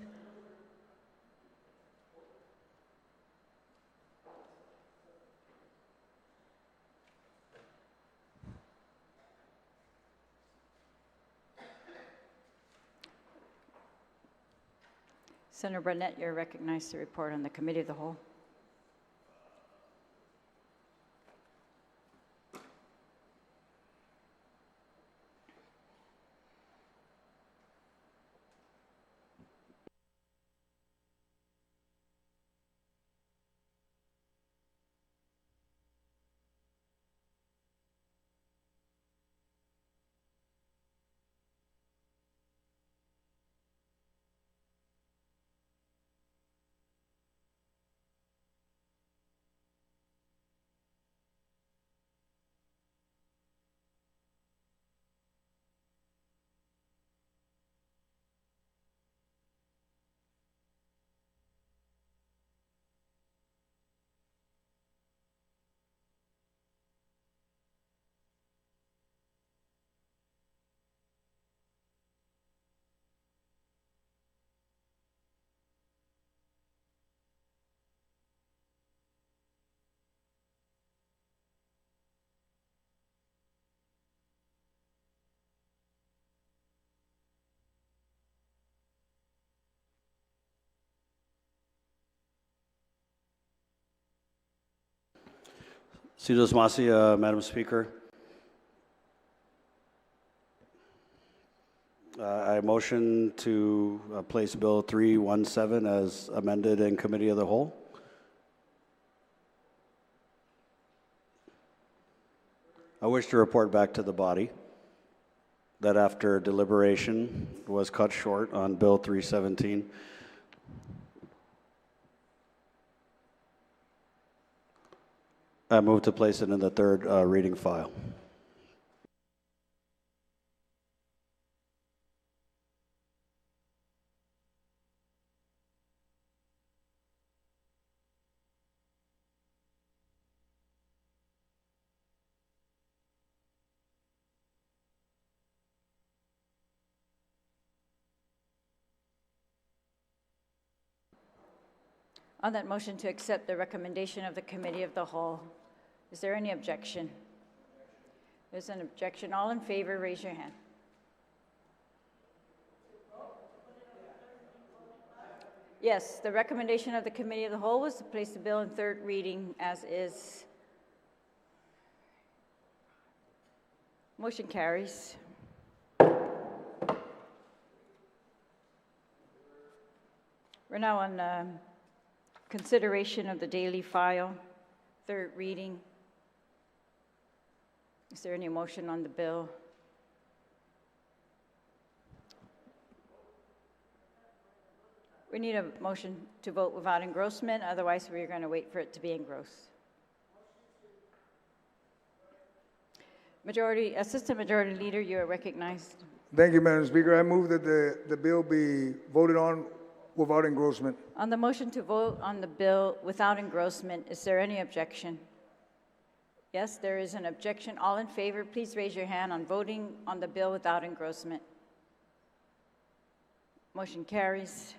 Senator Burnett, you're recognized to report on the Committee of the Whole. Sidos Masi, Madam Speaker. I motion to place Bill 317 as amended in Committee of the Whole. I wish to report back to the body that after deliberation was cut short on Bill 317, I move to place it in the third reading file. On that motion to accept the recommendation of the Committee of the Whole, is there any objection? There's an objection. All in favor, raise your hand. Yes, the recommendation of the Committee of the Whole was to place the bill in third reading as is. Motion carries. We're now on consideration of the daily file, third reading. Is there any motion on the bill? We need a motion to vote without engrossment, otherwise we're going to wait for it to be engrossed. Assistant Majority Leader, you are recognized. Thank you, Madam Speaker. I move that the bill be voted on without engrossment. On the motion to vote on the bill without engrossment, is there any objection? Yes, there is an objection. All in favor, please raise your hand on voting on the bill without engrossment. Motion carries.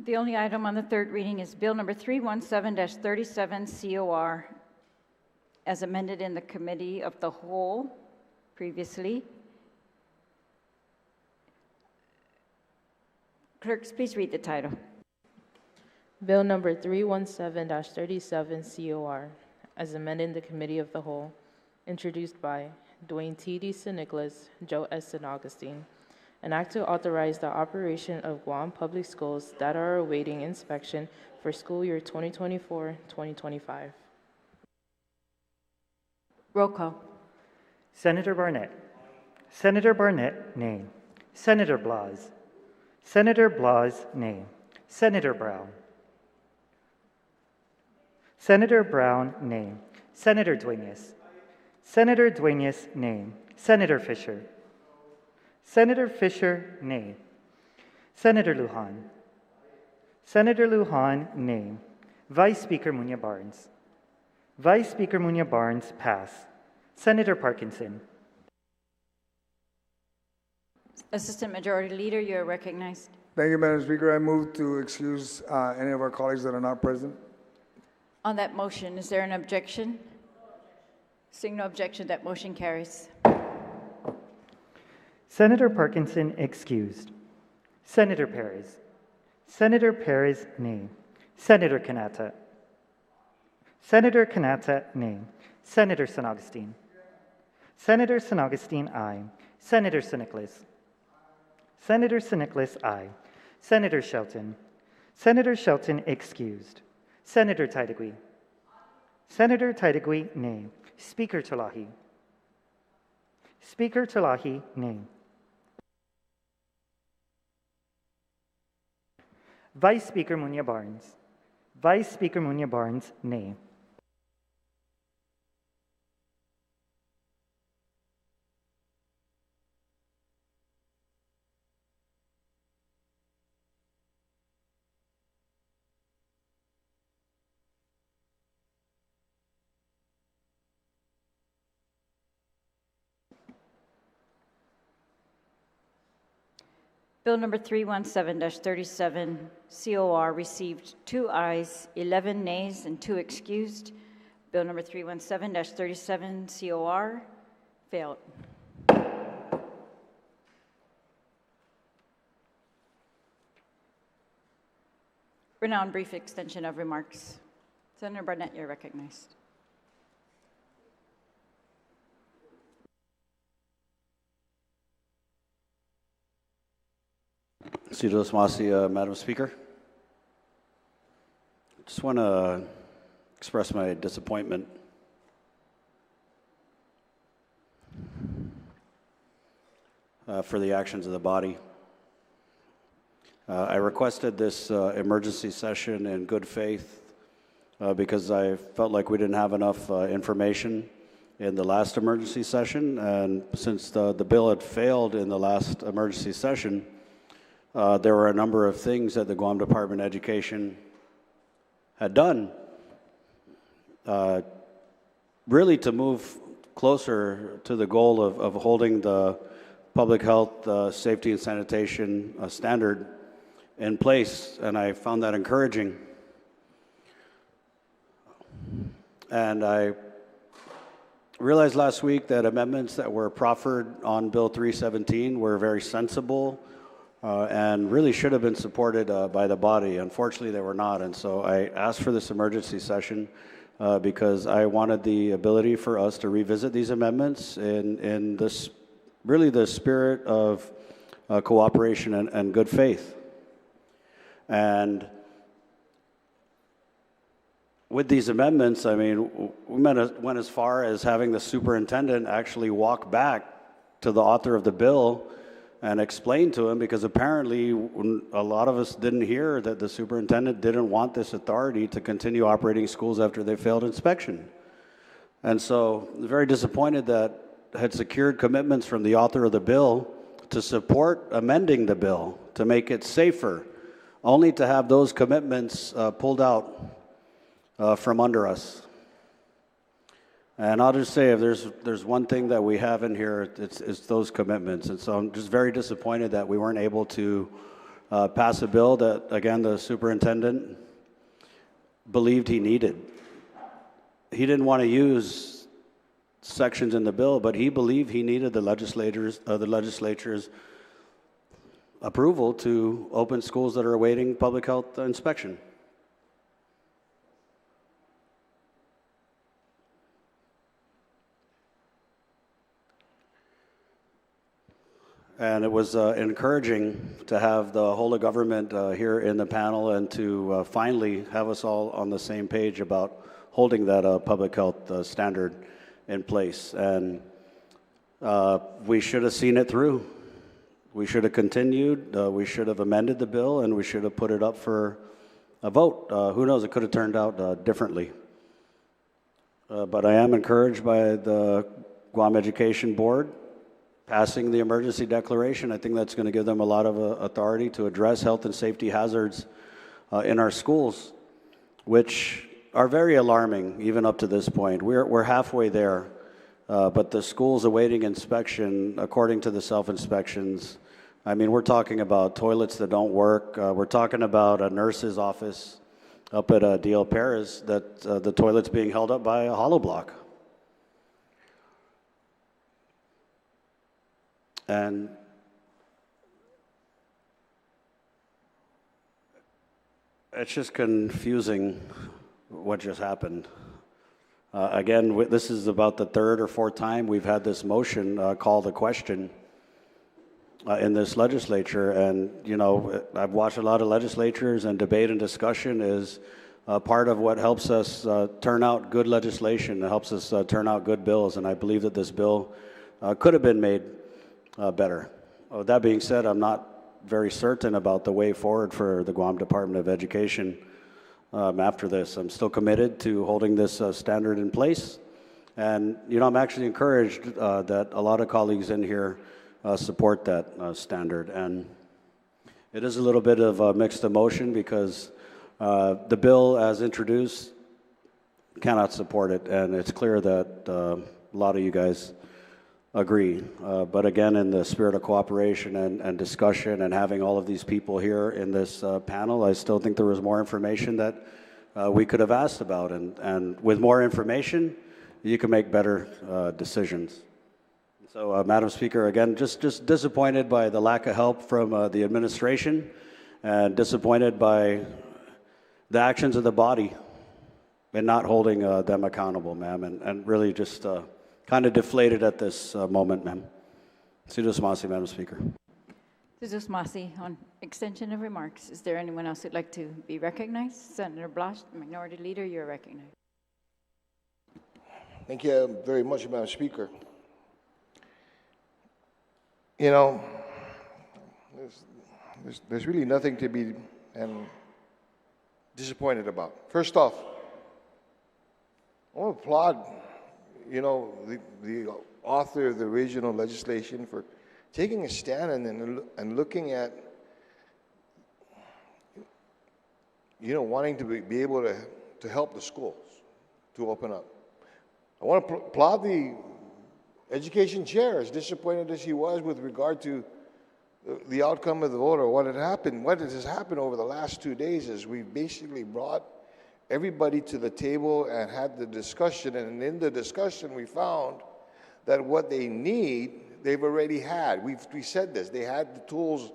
The only item on the third reading is Bill number 317-37 COR, as amended in the Committee of the Whole previously. Clerks, please read the title. Bill number 317-37 COR, as amended in the Committee of the Whole, introduced by Dwayne T.D. Nicholas, Joe S. San Augustine. An act to authorize the operation of Guam public schools that are awaiting inspection for school year 2024-2025. Roll call. Senator Barnett. Senator Barnett, nay. Senator Blas. Senator Blas, nay. Senator Brown. Senator Brown, nay. Senator Dueñas. Senator Dueñas, nay. Senator Fisher. Senator Fisher, nay. Senator Lujan. Senator Lujan, nay. Vice Speaker Muña Barnes. Vice Speaker Muña Barnes, pass. Senator Parkinson. Assistant Majority Leader, you are recognized. Thank you, Madam Speaker. I move to excuse any of our colleagues that are not present. On that motion, is there an objection? Seeing no objection, that motion carries. Senator Parkinson excused. Senator Perez. Senator Perez, nay. Senator Kanata. Senator Kanata, nay. Senator San Augustine. Senator San Augustine, aye. Senator San Nicolas. Senator San Nicolas, aye. Senator Shelton. Senator Shelton excused. Senator Taitigui. Senator Taitigui, nay. Speaker Talahi. Speaker Talahi, nay. Vice Speaker Muña Barnes. Vice Speaker Muña Barnes, nay. Bill number 317-37 COR received 2 ayes, 11 nays, and 2 excused. Bill number 317-37 COR failed. We're now on brief extension of remarks. Senator Barnett, you're recognized. Madam Speaker. Just want to express my disappointment for the actions of the body. I requested this emergency session in good faith because I felt like we didn't have enough information in the last emergency session, and since the bill had failed in the last emergency session, there were a number of things that the Guam Department of Education had done really to move closer to the goal of holding the public health, safety, and sanitation standard in place, and I found that encouraging. And I realized last week that amendments that were proffered on Bill 317 were very sensible and really should have been supported by the body. Unfortunately, they were not, and so I asked for this emergency session because I wanted the ability for us to revisit these amendments in this really the spirit of cooperation and good faith. And with these amendments, I mean, we went as far as having the superintendent actually walk back to the author of the bill and explain to him, because apparently a lot of us didn't hear that the superintendent didn't want this authority to continue operating schools after they failed inspection. And so I was very disappointed that I had secured commitments from the author of the bill to support amending the bill to make it safer, only to have those commitments pulled out from under us. And I'll just say, if there's one thing that we have in here, it's those commitments. And so I'm just very disappointed that we weren't able to pass a bill that, again, the superintendent believed he needed. He didn't want to use sections in the bill, but he believed he needed the legislature's approval to open schools that are awaiting public health inspection. And it was encouraging to have the whole of government here in the panel and to finally have us all on the same page about holding that public health standard in place. And we should have seen it through. We should have continued, we should have amended the bill, and we should have put it up for a vote. Who knows, it could have turned out differently. But I am encouraged by the Guam Education Board passing the emergency declaration. I think that's going to give them a lot of authority to address health and safety hazards in our schools, which are very alarming even up to this point. We're halfway there, but the schools awaiting inspection, according to the self-inspections, I mean, we're talking about toilets that don't work. We're talking about a nurse's office up at DL Paris that the toilet's being held up by a hollow block. And it's just confusing what just happened. Again, this is about the third or fourth time we've had this motion called the question in this legislature. And, you know, I've watched a lot of legislatures, and debate and discussion is part of what helps us turn out good legislation. It helps us turn out good bills. And I believe that this bill could have been made better. That being said, I'm not very certain about the way forward for the Guam Department of Education after this. I'm still committed to holding this standard in place. And, you know, I'm actually encouraged that a lot of colleagues in here support that standard. And it is a little bit of a mixed emotion because the bill as introduced cannot support it. And it's clear that a lot of you guys agree. But again, in the spirit of cooperation and discussion and having all of these people here in this panel, I still think there was more information that we could have asked about. And with more information, you can make better decisions. So, Madam Speaker, again, just disappointed by the lack of help from the administration and disappointed by the actions of the body in not holding them accountable, ma'am, and really just kind of deflated at this moment, ma'am. Sidus Masi, Madam Speaker. Sidus Masi, on extension of remarks, is there anyone else who'd like to be recognized? Senator Blas, Minority Leader, you're recognized. Thank you very much, Madam Speaker. You know, there's really nothing to be disappointed about. First off, I want to applaud, you know, the author of the original legislation for taking a stand and looking at, you know, wanting to be able to help the schools to open up. I want to applaud the education chair, as disappointed as he was with regard to the outcome of the vote or what had happened. What has happened over the last 2 days is we've basically brought everybody to the table and had the discussion, and in the discussion we found that what they need, they've already had. We said this, they had the tools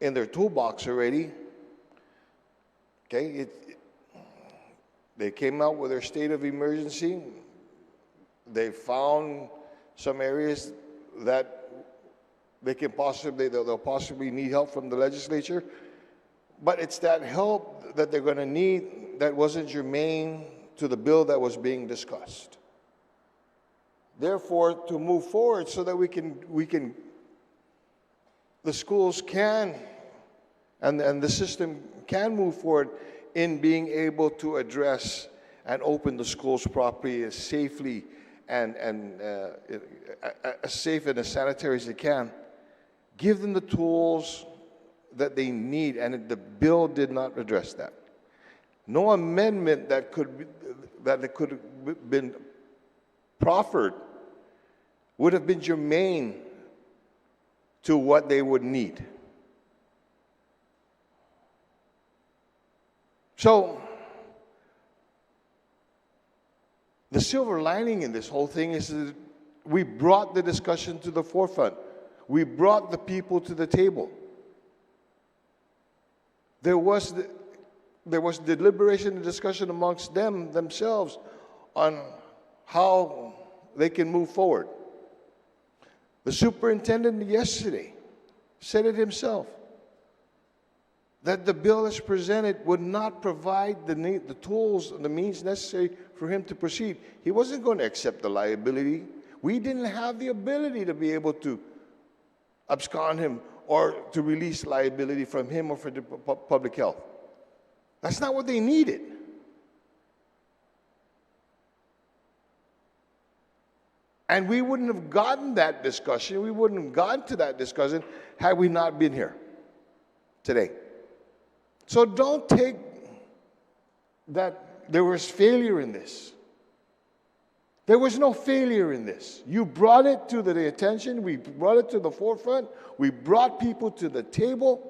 in their toolbox already. Okay, they came out with their state of emergency. They found some areas that they'll possibly need help from the legislature, but it's that help that they're going to need that wasn't germane to the bill that was being discussed. Therefore, to move forward so that the schools can, and the system can move forward in being able to address and open the schools properly as safely and as safe and as sanitary as they can. Give them the tools that they need, and the bill did not address that. No amendment that could have been proffered would have been germane to what they would need. So, the silver lining in this whole thing is that we brought the discussion to the forefront. We brought the people to the table. There was deliberation and discussion amongst themselves on how they can move forward. The superintendent yesterday said it himself, that the bill as presented would not provide the tools and the means necessary for him to proceed. He wasn't going to accept the liability. We didn't have the ability to be able to abscond him or to release liability from him or for the public health. That's not what they needed. And we wouldn't have gotten that discussion, we wouldn't have gotten to that discussion had we not been here today. So don't take that there was failure in this. There was no failure in this. You brought it to the attention, we brought it to the forefront, we brought people to the table.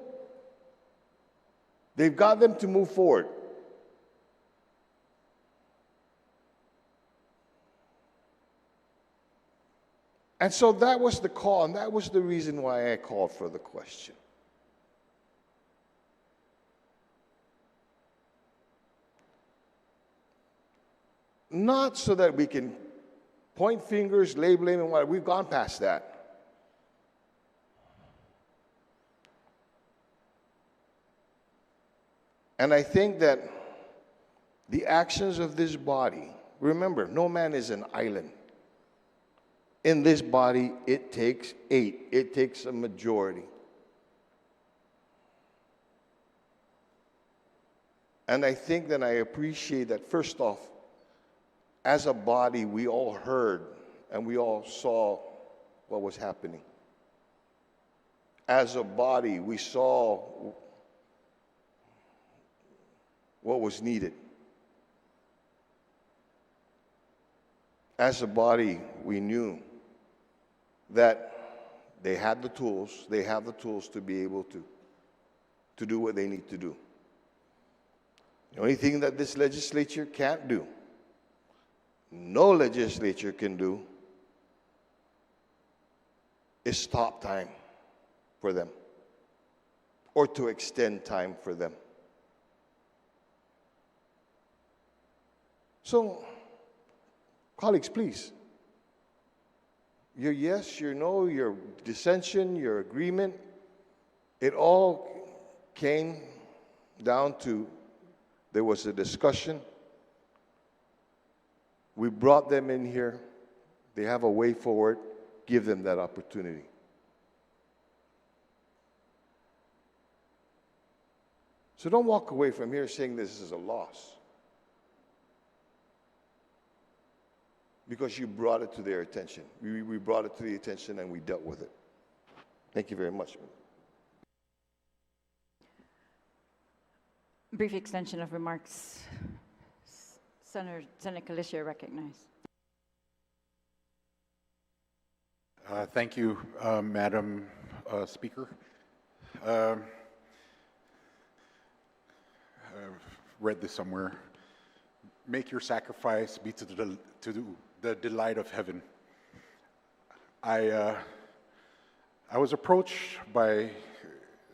They've got them to move forward. And so that was the call, and that was the reason why I called for the question. Not so that we can point fingers, lay blame, and what. We've gone past that. And I think that the actions of this body, remember, no man is an island. In this body, it takes 8. It takes a majority. And I think that I appreciate that, first off, as a body, we all heard and we all saw what was happening. As a body, we saw what was needed. As a body, we knew that they had the tools, they have the tools to be able to do what they need to do. The only thing that this legislature can't do, no legislature can do, is stop time for them or to extend time for them. So, colleagues, please, your yes, your no, your dissension, your agreement, it all came down to there was a discussion. We brought them in here. They have a way forward. Give them that opportunity. So don't walk away from here saying this is a loss, because you brought it to their attention. We brought it to the attention and we dealt with it. Thank you very much. Brief extension of remarks. Senator Kalisha recognized. Thank you, Madam Speaker. I've read this somewhere. Make your sacrifice be to the delight of heaven. I was approached by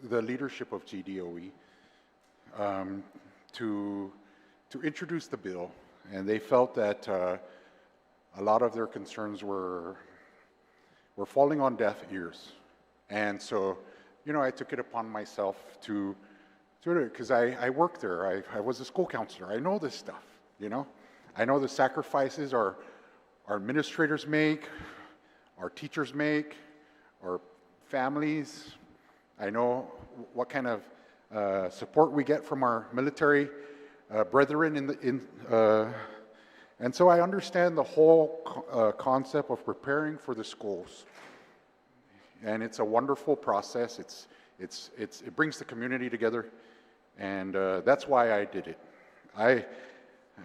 the leadership of GDOE to introduce the bill, and they felt that a lot of their concerns were falling on deaf ears. And so, you know, I took it upon myself to because I worked there. I was a school counselor. I know this stuff, you know. I know the sacrifices our administrators make, our teachers make, our families. I know what kind of support we get from our military brethren and so I understand the whole concept of preparing for the schools. And it's a wonderful process. It brings the community together, and that's why I did it.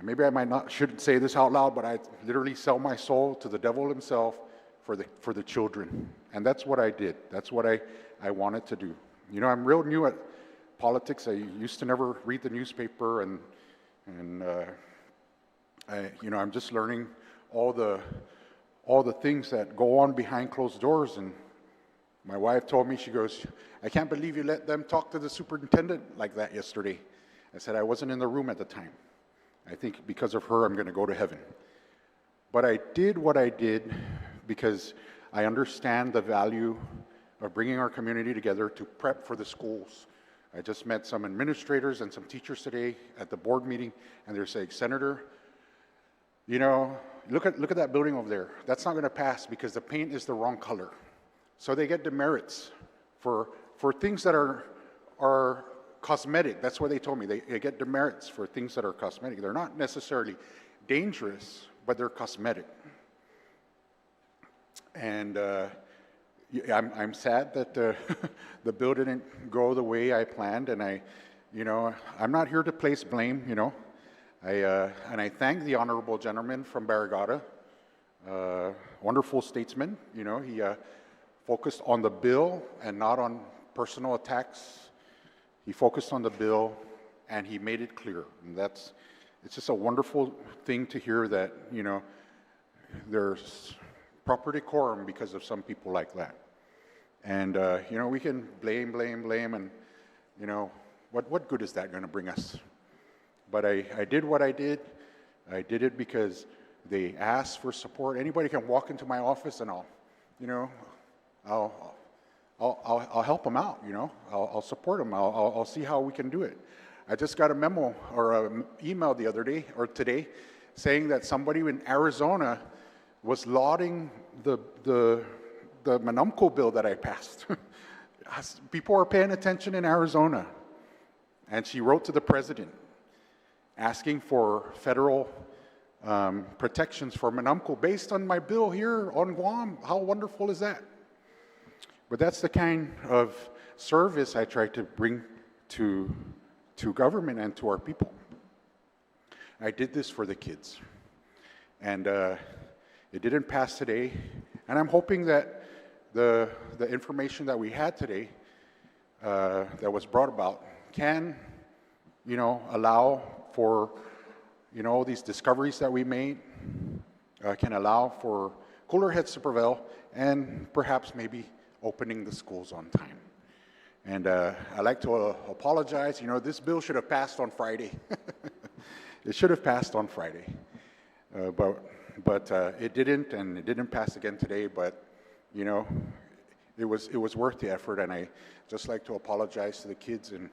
Maybe I shouldn't say this out loud, but I literally sell my soul to the devil himself for the children. And that's what I did. That's what I wanted to do. You know, I'm real new at politics. I used to never read the newspaper, and I'm just learning all the things that go on behind closed doors. And my wife told me, she goes, "I can't believe you let them talk to the superintendent like that yesterday." I said, "I wasn't in the room at the time. I think because of her, I'm going to go to heaven." But I did what I did because I understand the value of bringing our community together to prep for the schools. I just met some administrators and some teachers today at the board meeting, and they're saying, Senator, you know, look at that building over there. That's not going to pass because the paint is the wrong color. So they get demerits for things that are cosmetic. That's what they told me. They get demerits for things that are cosmetic. They're not necessarily dangerous, but they're cosmetic. And I'm sad that the bill didn't go the way I planned, and I'm not here to place blame, you know. And I thank the honorable gentleman from Barrigada, wonderful statesman. You know, he focused on the bill and not on personal attacks. He focused on the bill, and he made it clear. And it's just a wonderful thing to hear that, you know, there's proper decorum because of some people like that. And, you know, we can blame, and, you know, what good is that going to bring us? But I did what I did. I did it because they asked for support. Anybody can walk into my office and I'll help them out, you know. I'll support them. I'll see how we can do it. I just got a memo or an email the other day or today saying that somebody in Arizona was lauding the Manumco bill that I passed. People are paying attention in Arizona. And she wrote to the president asking for federal protections for Manumco based on my bill here on Guam. How wonderful is that? But that's the kind of service I try to bring to government and to our people. I did this for the kids. And it didn't pass today. And I'm hoping that the information that we had today that was brought about can, you know, allow for, you know, these discoveries that we made, can allow for cooler heads to prevail, and perhaps maybe opening the schools on time. And I'd like to apologize. You know, this bill should have passed on Friday. It should have passed on Friday. But it didn't, and it didn't pass again today. But, you know, it was worth the effort, and I just like to apologize to the kids and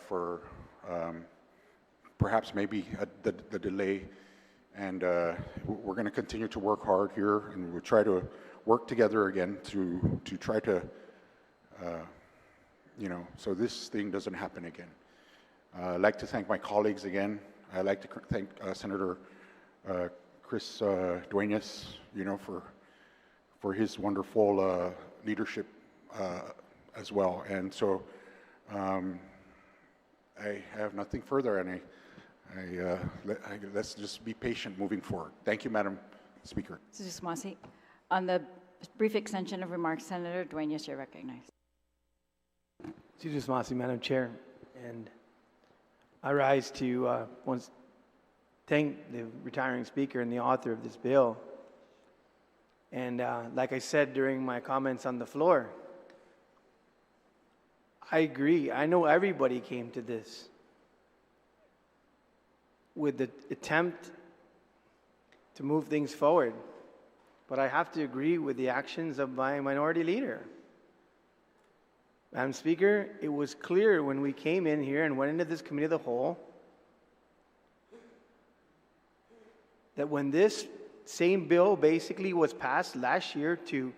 for perhaps maybe the delay. And we're going to continue to work hard here, and we'll try to work together again to try to, you know, so this thing doesn't happen again. I'd like to thank my colleagues again. I'd like to thank Senator Chris Duenas, you know, for his wonderful leadership as well. And so I have nothing further, and let's just be patient moving forward. Thank you, Madam Speaker. Mr. Masi, on the brief extension of remarks, Senator Duenas, you're recognized. Mr. Masi, Madam Chair, and I rise to once thank the retiring speaker and the author of this bill. And like I said during my comments on the floor, I agree. I know everybody came to this with the attempt to move things forward. But I have to agree with the actions of my minority leader. Madam Speaker, it was clear when we came in here and went into this committee of the whole that when this same bill basically was passed last year to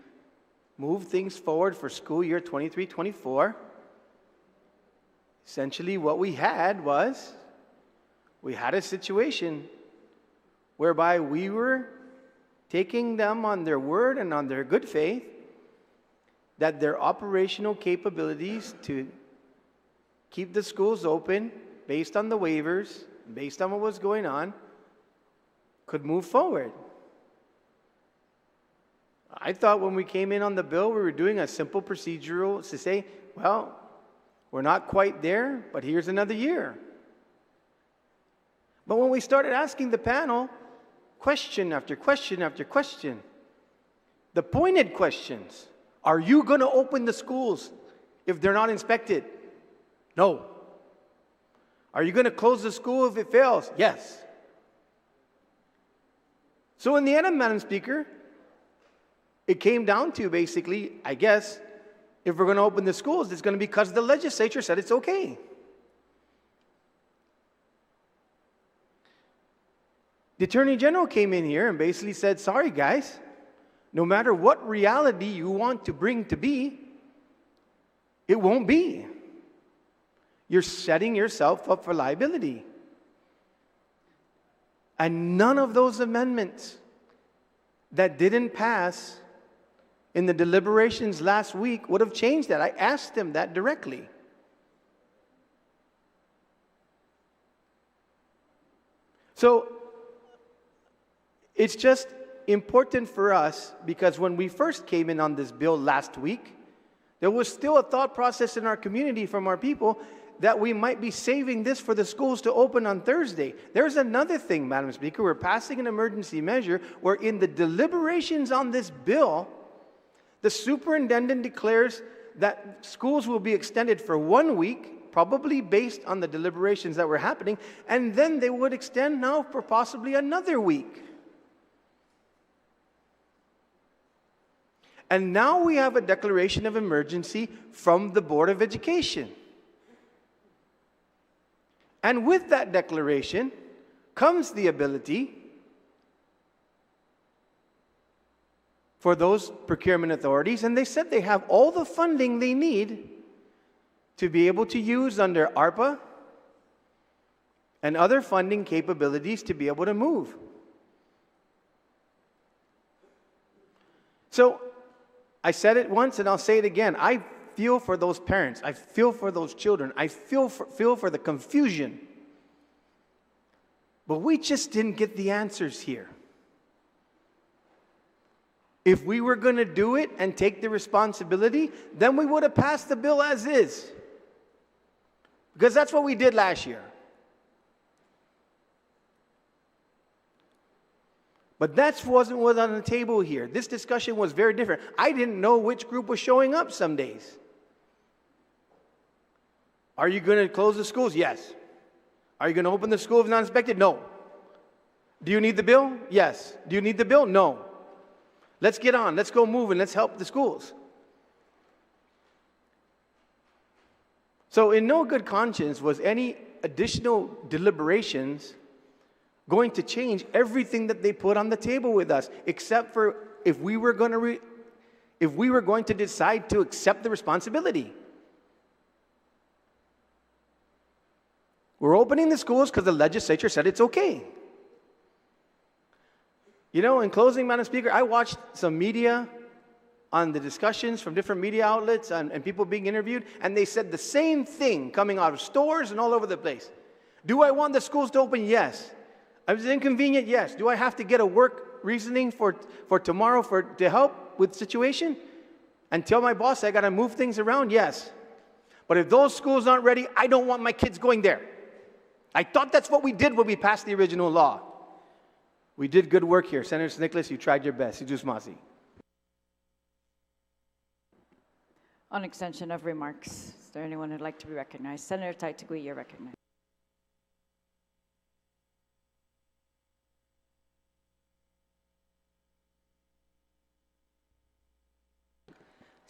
move things forward for school year 23-24, essentially what we had was, we had a situation whereby we were taking them on their word and on their good faith that their operational capabilities to keep the schools open based on the waivers, based on what was going on, could move forward. I thought when we came in on the bill, we were doing a simple procedural to say, well, we're not quite there, but here's another year. But when we started asking the panel question after question after question, the pointed questions, are you going to open the schools if they're not inspected? No. Are you going to close the school if it fails? Yes. So in the end, Madam Speaker, it came down to basically, I guess, if we're going to open the schools, it's going to be because the legislature said it's okay. The Attorney General came in here and basically said, sorry guys, no matter what reality you want to bring to be, it won't be. You're setting yourself up for liability. And none of those amendments that didn't pass in the deliberations last week would have changed that. I asked them that directly. So it's just important for us, because when we first came in on this bill last week, there was still a thought process in our community from our people that we might be saving this for the schools to open on Thursday. There's another thing, Madam Speaker. We're passing an emergency measure where in the deliberations on this bill, the superintendent declares that schools will be extended for 1 week, probably based on the deliberations that were happening, and then they would extend now for possibly another week. And now we have a declaration of emergency from the Board of Education. And with that declaration comes the ability for those procurement authorities, and they said they have all the funding they need to be able to use under ARPA and other funding capabilities to be able to move. So I said it once and I'll say it again. I feel for those parents. I feel for those children. I feel for the confusion. But we just didn't get the answers here. If we were going to do it and take the responsibility, then we would have passed the bill as is. Because that's what we did last year. But that wasn't what's on the table here. This discussion was very different. I didn't know which group was showing up some days. Are you going to close the schools? Yes. Are you going to open the school if not inspected? No. Do you need the bill? Yes. Do you need the bill? No. Let's get on. Let's go move and let's help the schools. So in no good conscience was any additional deliberations going to change everything that they put on the table with us, except for if we were going to decide to accept the responsibility. We're opening the schools because the legislature said it's okay. You know, in closing, Madam Speaker, I watched some media on the discussions from different media outlets and people being interviewed, and they said the same thing coming out of stores and all over the place. Do I want the schools to open? Yes. Is it inconvenient? Yes. Do I have to get a work reasoning for tomorrow to help with the situation? And tell my boss I got to move things around? Yes. But if those schools aren't ready, I don't want my kids going there. I thought that's what we did when we passed the original law. We did good work here. Senator Nicholas, you tried your best. Sijus Masi. On extension of remarks, is there anyone who'd like to be recognized? Senator Taitagui, you're recognized.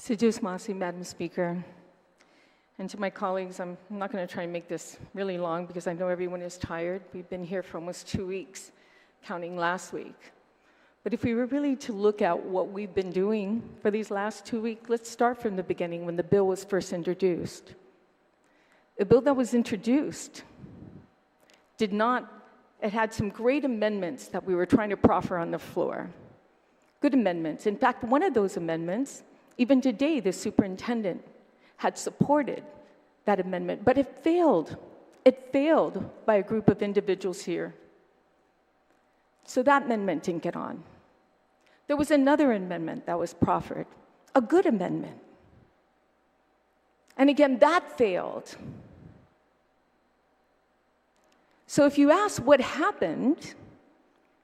Sijus Masi, Madam Speaker. And to my colleagues, I'm not going to try and make this really long because I know everyone is tired. We've been here for almost 2 weeks, counting last week. But if we were really to look at what we've been doing for these last 2 weeks, let's start from the beginning when the bill was first introduced. A bill that was introduced it had some great amendments that we were trying to proffer on the floor. Good amendments. In fact, one of those amendments, even today, the superintendent had supported that amendment, but it failed. It failed by a group of individuals here. So that amendment didn't get on. There was another amendment that was proffered, a good amendment. And again, that failed. So if you ask what happened,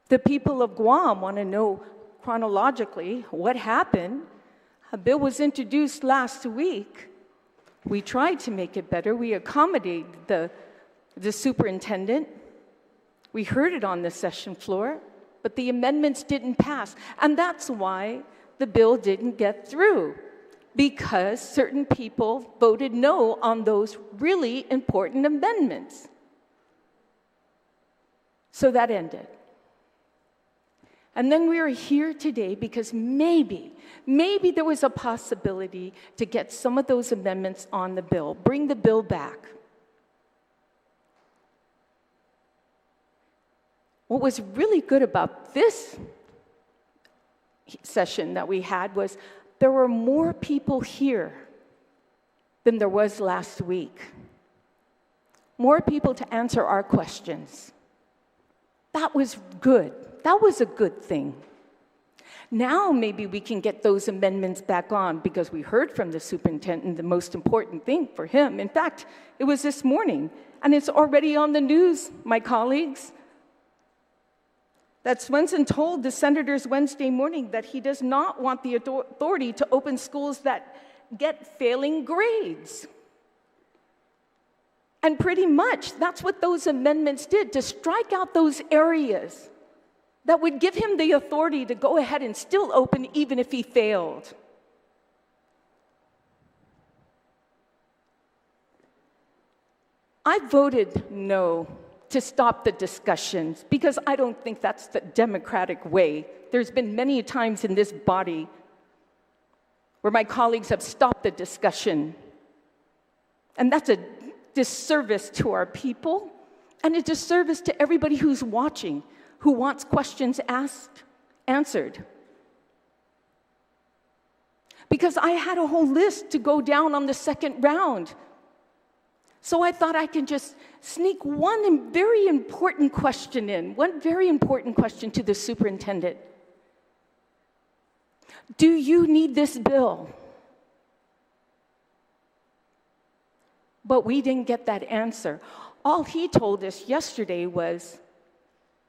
the people of Guam want to know chronologically what happened. A bill was introduced last week. We tried to make it better. We accommodated the superintendent. We heard it on the session floor, but the amendments didn't pass. And that's why the bill didn't get through. because certain people voted no on those really important amendments. So that ended. And then we are here today because maybe there was a possibility to get some of those amendments on the bill, bring the bill back. What was really good about this session that we had was there were more people here than there was last week. More people to answer our questions. That was good. That was a good thing. Now maybe we can get those amendments back on because we heard from the superintendent the most important thing for him. In fact, it was this morning, and it's already on the news, my colleagues, that Swenson told the senators Wednesday morning that he does not want the authority to open schools that get failing grades. And pretty much that's what those amendments did, to strike out those areas that would give him the authority to go ahead and still open even if he failed. I voted no to stop the discussions because I don't think that's the democratic way. There's been many times in this body where my colleagues have stopped the discussion. And that's a disservice to our people and a disservice to everybody who's watching, who wants questions asked, answered. Because I had a whole list to go down on the second round. So I thought I can just sneak one very important question in, one very important question to the superintendent. Do you need this bill? But we didn't get that answer. All he told us yesterday was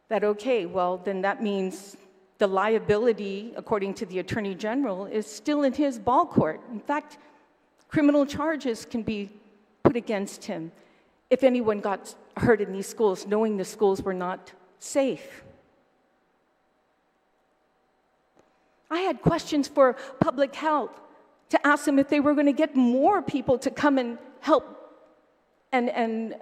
that, okay, well, then that means the liability, according to the Attorney General, is still in his ball court. In fact, criminal charges can be put against him if anyone got hurt in these schools, knowing the schools were not safe. I had questions for public health to ask them if they were going to get more people to come and help and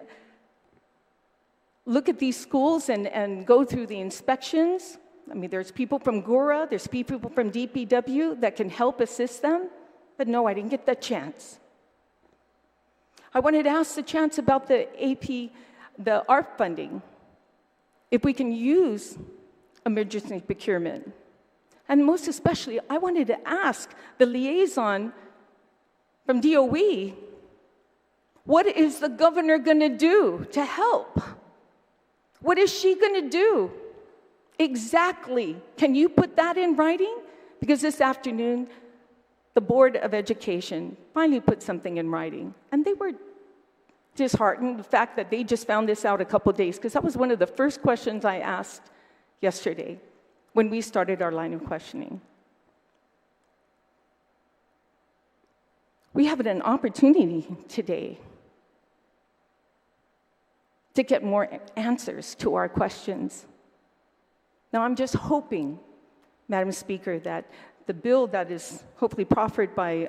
look at these schools and go through the inspections. I mean, there's people from GORA, there's people from DPW that can help assist them, but no, I didn't get that chance. I wanted to ask the chance about the AP, the ARP funding, if we can use emergency procurement. And most especially, I wanted to ask the liaison from DOE, what is the governor going to do to help? What is she going to do? Exactly. Can you put that in writing? Because this afternoon, the Board of Education finally put something in writing. And they were disheartened the fact that they just found this out a couple days, because that was one of the first questions I asked yesterday when we started our line of questioning. We have an opportunity today to get more answers to our questions. Now, I'm just hoping, Madam Speaker, that the bill that is hopefully proffered by,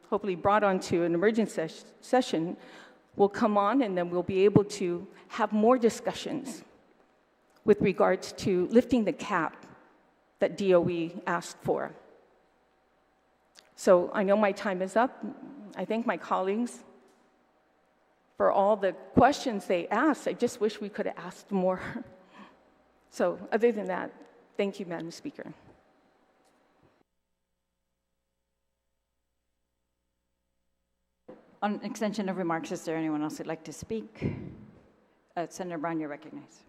hopefully brought onto an emergency session will come on, and then we'll be able to have more discussions with regards to lifting the cap that DOE asked for. So I know my time is up. I thank my colleagues for all the questions they asked. I just wish we could have asked more. So other than that, thank you, Madam Speaker. On extension of remarks, is there anyone else who'd like to speak? Senator Brown, you're recognized.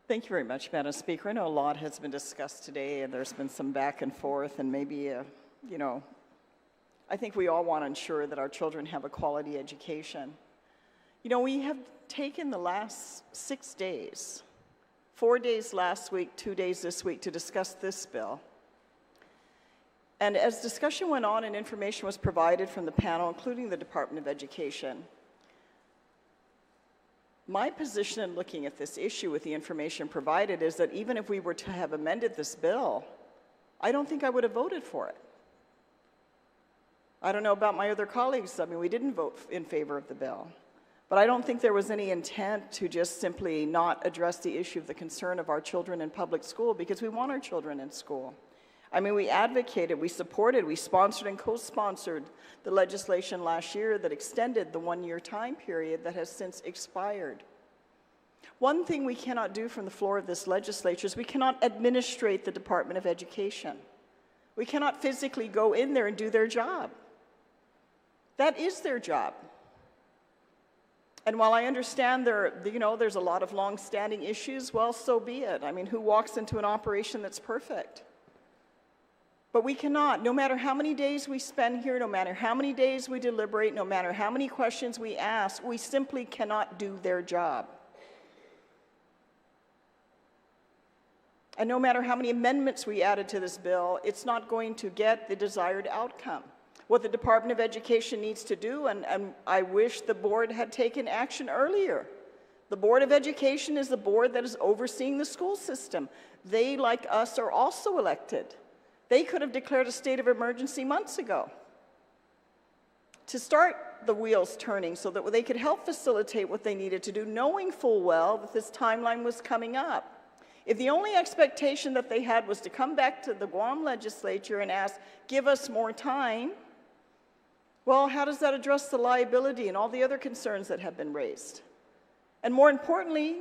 Thank you very much, Madam Speaker. I know a lot has been discussed today, and there's been some back and forth, and maybe, I think we all want to ensure that our children have a quality education. We have taken the last 6 days, 4 days last week, 2 days this week, to discuss this bill. And as discussion went on and information was provided from the panel, including the Department of Education, My position in looking at this issue with the information provided is that even if we were to have amended this bill, I don't think I would have voted for it. I don't know about my other colleagues. I mean, we didn't vote in favor of the bill. But I don't think there was any intent to just simply not address the issue of the concern of our children in public school, because we want our children in school. I mean, we advocated, we supported, we sponsored and co-sponsored the legislation last year that extended the one-year time period that has since expired. One thing we cannot do from the floor of this legislature is we cannot administrate the Department of Education. We cannot physically go in there and do their job. That is their job. And while I understand there's a lot of long-standing issues, well, so be it. I mean, who walks into an operation that's perfect? But we cannot, no matter how many days we spend here, no matter how many days we deliberate, no matter how many questions we ask, we simply cannot do their job. And no matter how many amendments we added to this bill, it's not going to get the desired outcome. What the Department of Education needs to do, and I wish the board had taken action earlier. The Board of Education is the board that is overseeing the school system. They, like us, are also elected. They could have declared a state of emergency months ago to start the wheels turning so that they could help facilitate what they needed to do, knowing full well that this timeline was coming up. If the only expectation that they had was to come back to the Guam legislature and ask, give us more time, well, how does that address the liability and all the other concerns that have been raised? And more importantly,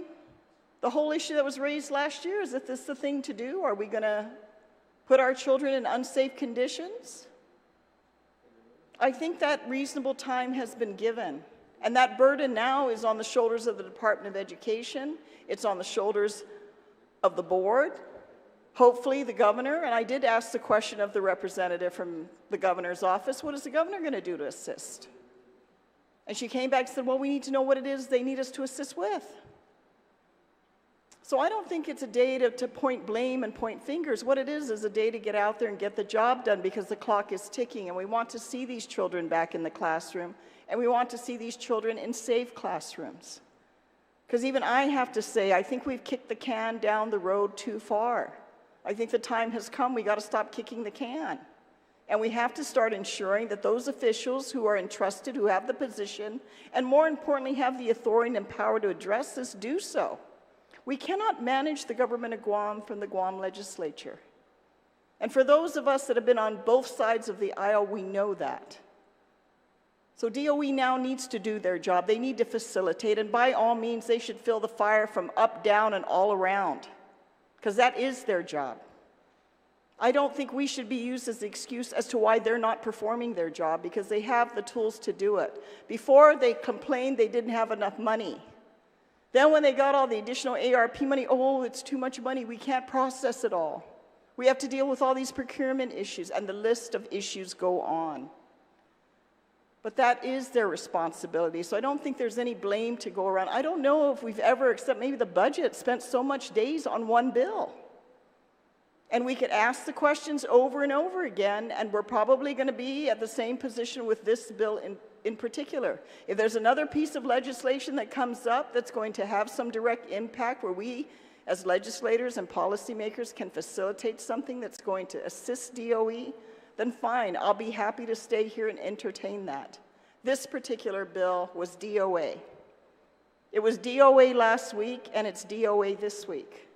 the whole issue that was raised last year, is this the thing to do? Are we going to put our children in unsafe conditions? I think that reasonable time has been given. And that burden now is on the shoulders of the Department of Education. It's on the shoulders of the board, hopefully the governor. And I did ask the question of the representative from the governor's office, what is the governor going to do to assist? And she came back and said, well, we need to know what it is they need us to assist with. So I don't think it's a day to point blame and point fingers. What it is a day to get out there and get the job done, because the clock is ticking, and we want to see these children back in the classroom, and we want to see these children in safe classrooms. Because even I have to say, I think we've kicked the can down the road too far. I think the time has come, we got to stop kicking the can. And we have to start ensuring that those officials who are entrusted, who have the position, and more importantly have the authority and power to address this, do so. We cannot manage the government of Guam from the Guam legislature. And for those of us that have been on both sides of the aisle, we know that. So DOE now needs to do their job. They need to facilitate, and by all means, they should fill the fire from up, down, and all around, because that is their job. I don't think we should be used as the excuse as to why they're not performing their job, because they have the tools to do it. Before, they complained they didn't have enough money. Then when they got all the additional ARP money, oh, it's too much money, we can't process it all. We have to deal with all these procurement issues, and the list of issues go on. But that is their responsibility, so I don't think there's any blame to go around. I don't know if we've ever, except maybe the budget, spent so much days on one bill. And we could ask the questions over and over again, and we're probably going to be at the same position with this bill in particular. If there's another piece of legislation that comes up that's going to have some direct impact where we, as legislators and policymakers, can facilitate something that's going to assist DOE, then fine, I'll be happy to stay here and entertain that. This particular bill was DOA. It was DOA last week, and it's DOA this week.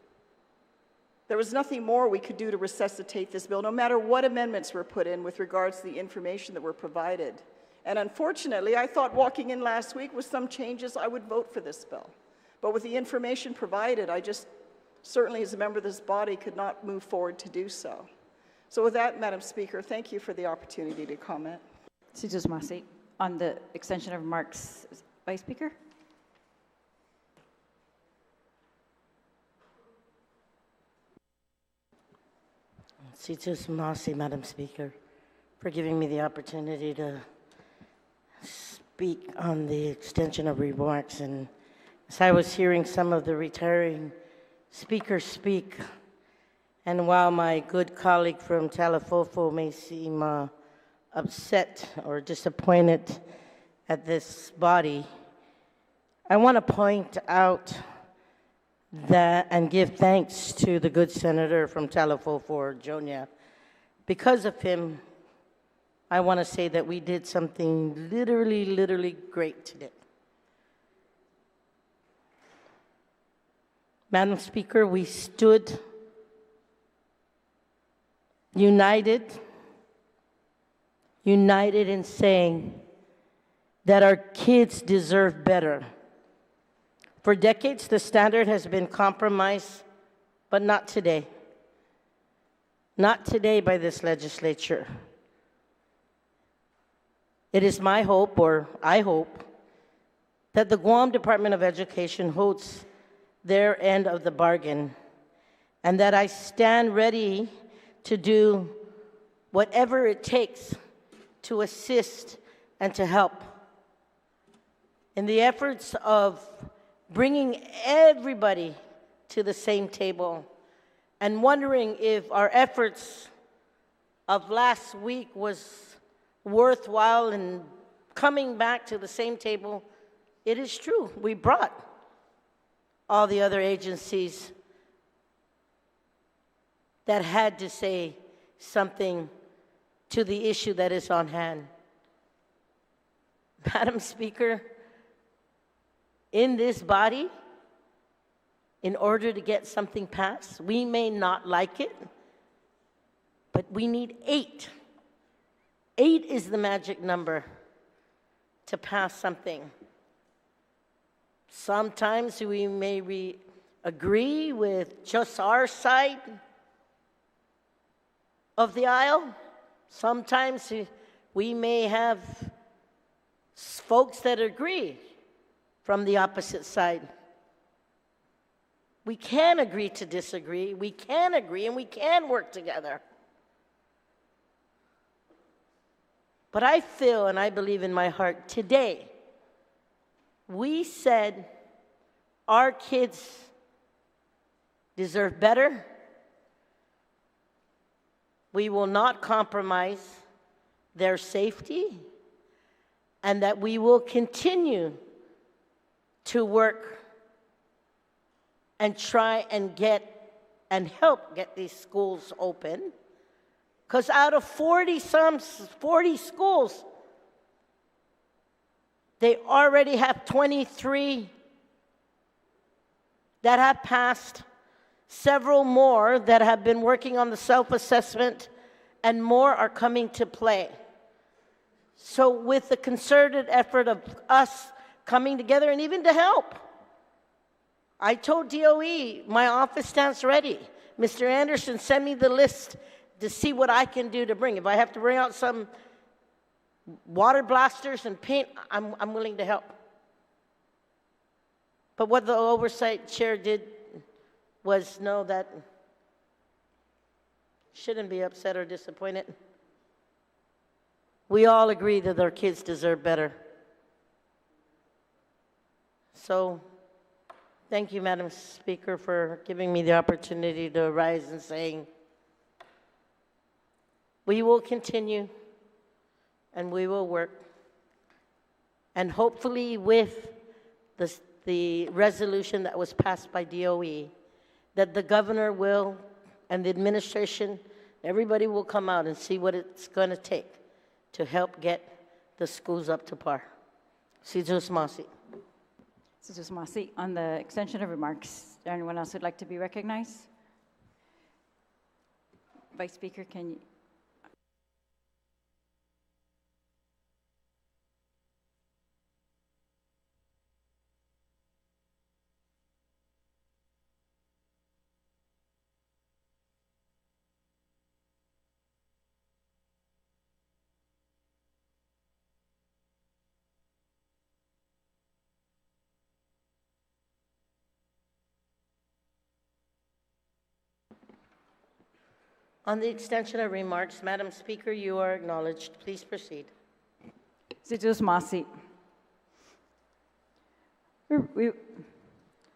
There was nothing more we could do to resuscitate this bill, no matter what amendments were put in with regards to the information that were provided. And unfortunately, I thought walking in last week with some changes, I would vote for this bill. But with the information provided, I just, certainly as a member of this body, could not move forward to do so. So with that, Madam Speaker, thank you for the opportunity to comment. Situs Masi, on the extension of remarks, Vice Speaker. Situs Masi, Madam Speaker, for giving me the opportunity to speak on the extension of remarks. And as I was hearing some of the retiring speakers speak, and while my good colleague from Talafofo may seem upset or disappointed at this body, I want to point out that and give thanks to the good senator from Talafofo, Jonia. Because of him, I want to say that we did something literally great today. Madam Speaker, we stood united in saying that our kids deserve better. For decades, the standard has been compromised, but not today. Not today by this legislature. It is my hope, or I hope, that the Guam Department of Education holds their end of the bargain, and that I stand ready to do whatever it takes to assist and to help in the efforts of bringing everybody to the same table, and wondering if our efforts of last week was worthwhile in coming back to the same table. It is true. We brought all the other agencies that had to say something to the issue that is on hand. Madam Speaker, in this body, in order to get something passed, we may not like it, but we need 8. 8 is the magic number to pass something. Sometimes we may agree with just our side of the aisle. Sometimes we may have folks that agree from the opposite side. We can agree to disagree. We can agree and we can work together. But I feel and I believe in my heart today, we said our kids deserve better. We will not compromise their safety, and that we will continue to work and try and get and help get these schools open. Because out of 40 schools, they already have 23 that have passed, several more that have been working on the self-assessment, and more are coming to play. So with the concerted effort of us coming together and even to help, I told DOE, my office stands ready. Mr. Anderson, send me the list to see what I can do to bring. If I have to bring out some water blasters and paint, I'm willing to help. But what the oversight chair did was know that shouldn't be upset or disappointed. We all agree that our kids deserve better. So, thank you, Madam Speaker, for giving me the opportunity to rise and saying, we will continue and we will work. And hopefully with the resolution that was passed by DOE, that the governor will, and the administration, everybody will come out and see what it's going to take to help get the schools up to par. Sijus Masi. Sijus Masi, on the extension of remarks, is there anyone else who'd like to be recognized? Vice Speaker, can you? On the extension of remarks, Madam Speaker, you are acknowledged. Please proceed. Sijus Masi.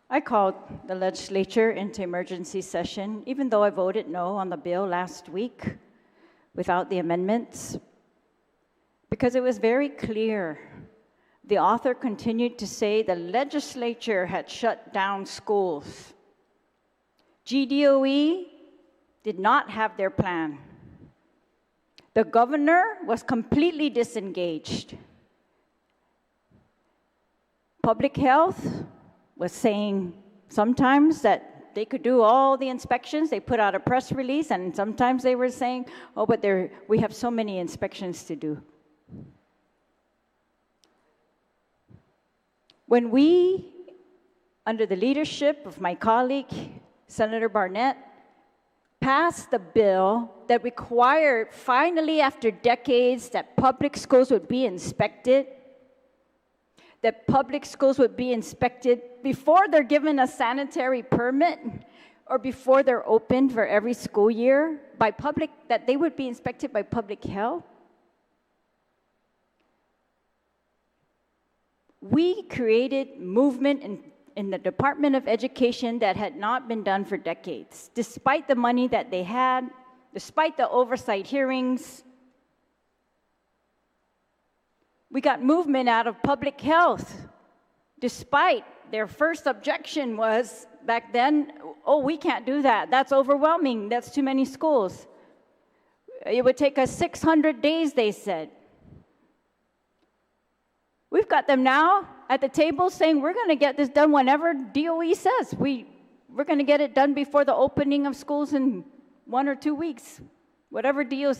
I called the legislature into emergency session, even though I voted no on the bill last week without the amendments, because it was very clear the author continued to say the legislature had shut down schools. GDOE did not have their plan. The governor was completely disengaged. Public health was saying sometimes that they could do all the inspections. They put out a press release, and sometimes they were saying, oh, but we have so many inspections to do. When we, under the leadership of my colleague, Senator Barnett, passed the bill that required, finally after decades, that public schools would be inspected, that public schools would be inspected before they're given a sanitary permit or before they're opened for every school year, that they would be inspected by public health. We created movement in the Department of Education that had not been done for decades. Despite the money that they had, despite the oversight hearings, we got movement out of public health, despite their first objection was back then, oh, we can't do that. That's overwhelming. That's too many schools. It would take us 600 days, they said. We've got them now at the table saying we're going to get this done whenever DOE says. We're going to get it done before the opening of schools in 1 or 2 weeks, whatever DOE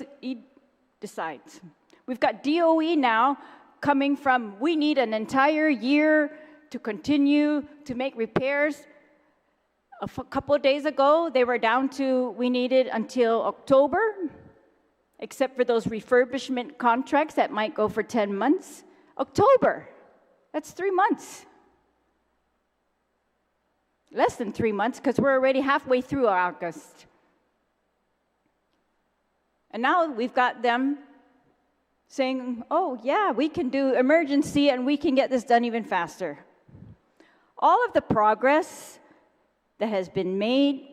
decides. We've got DOE now coming from, we need an entire year to continue to make repairs. A couple of days ago, they were down to, we needed until October, except for those refurbishment contracts that might go for 10 months. October, that's 3 months. Less than 3 months, because we're already halfway through August. And now we've got them saying, oh yeah, we can do emergency and we can get this done even faster. All of the progress that has been made,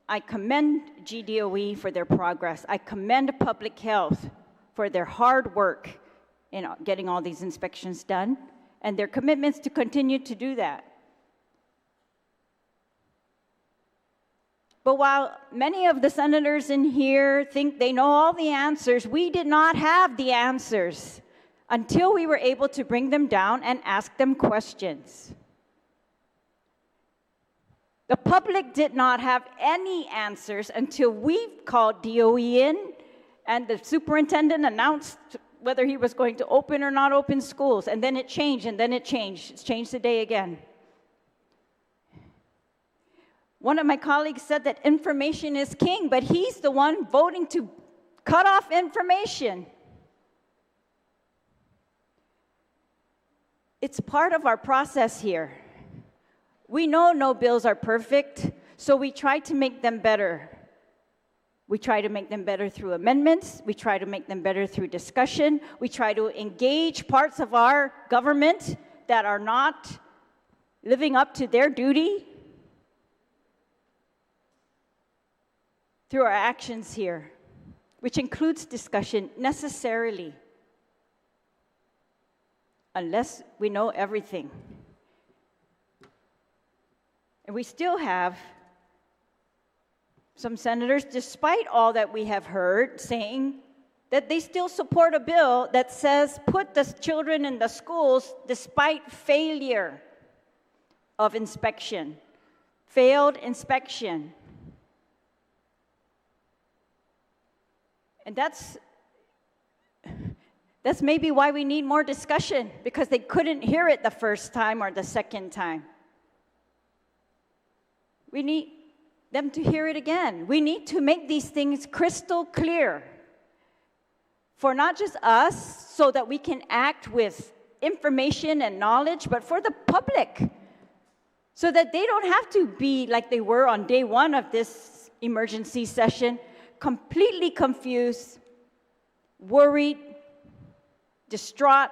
I commend GDOE for their progress. I commend public health for their hard work in getting all these inspections done and their commitments to continue to do that. But while many of the senators in here think they know all the answers, we did not have the answers until we were able to bring them down and ask them questions. The public did not have any answers until we called DOE in and the superintendent announced whether he was going to open or not open schools, and then it changed, and then it changed. It's changed today again. One of my colleagues said that information is king, but he's the one voting to cut off information. It's part of our process here. We know no bills are perfect, so we try to make them better. We try to make them better through amendments. We try to make them better through discussion. We try to engage parts of our government that are not living up to their duty through our actions here, which includes discussion necessarily, unless we know everything. And we still have some senators, despite all that we have heard, saying that they still support a bill that says put the children in the schools despite failure of inspection, failed inspection. And that's maybe why we need more discussion, because they couldn't hear it the first time or the second time. We need them to hear it again. We need to make these things crystal clear for not just us, so that we can act with information and knowledge, but for the public, so that they don't have to be like they were on day one of this emergency session, completely confused, worried, distraught.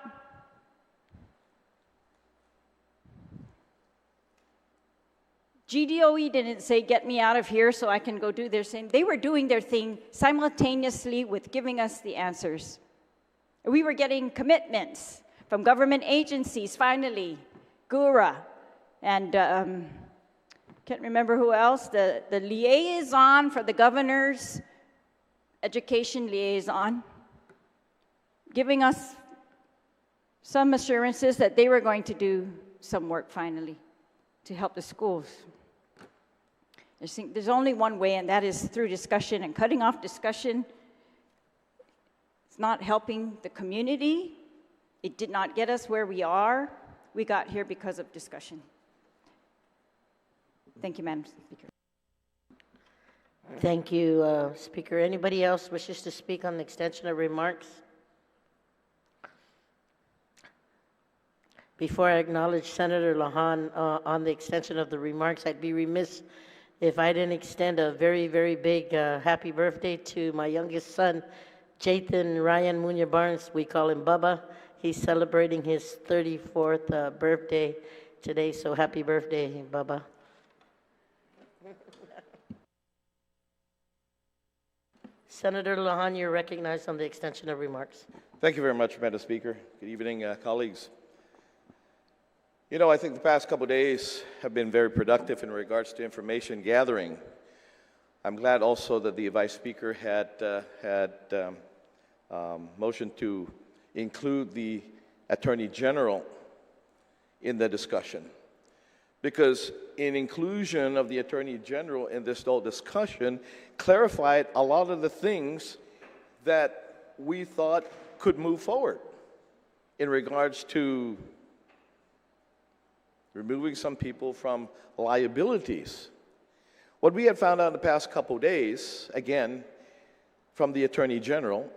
GDOE didn't say, get me out of here so I can go do their thing. They were doing their thing simultaneously with giving us the answers. We were getting commitments From government agencies, finally, GURA, and can't remember who else, the liaison for the governor's education liaison, giving us some assurances that they were going to do some work finally to help the schools. I think there's only one way, and that is through discussion, and cutting off discussion. It's not helping the community. It did not get us where we are. We got here because of discussion. Thank you, Madam Speaker. Thank you, Speaker. Anybody else wishes to speak on the extension of remarks? Before I acknowledge Senator Guåhan on the extension of the remarks, I'd be remiss if I didn't extend a very, very big happy birthday to my youngest son, Jathan Ryan Muñoz Barnes. We call him Bubba. He's celebrating his 34th birthday today, so happy birthday, Bubba. Senator Guåhan, you're recognized on the extension of remarks. Thank you very much, Madam Speaker. Good evening, colleagues. You know, I think the past couple of days have been very productive in regards to information gathering. I'm glad also that the Vice Speaker had motioned to include the Attorney General in the discussion. Because in inclusion of the Attorney General in this whole discussion clarified a lot of the things that we thought could move forward in regards to removing some people from liabilities. What we had found out in the past couple days, again, from the Attorney General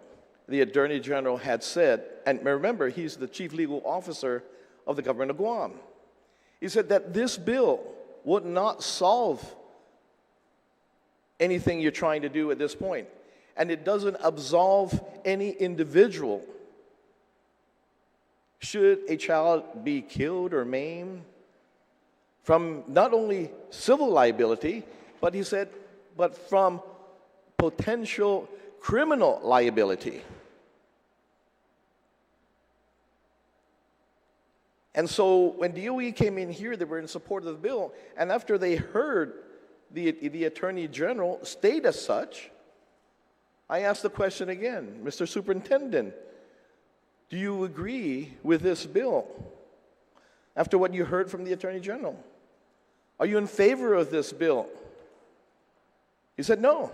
had said, and remember, he's the Chief Legal Officer of the government of Guam. He said that this bill would not solve anything you're trying to do at this point, and it doesn't absolve any individual. Should a child be killed or maimed, from not only civil liability, but he said, but from potential criminal liability. And so when DOE came in here, they were in support of the bill, and after they heard the Attorney General state as such, I asked the question again, Mr. Superintendent, do you agree with this bill after what you heard from the Attorney General? Are you in favor of this bill? He said no.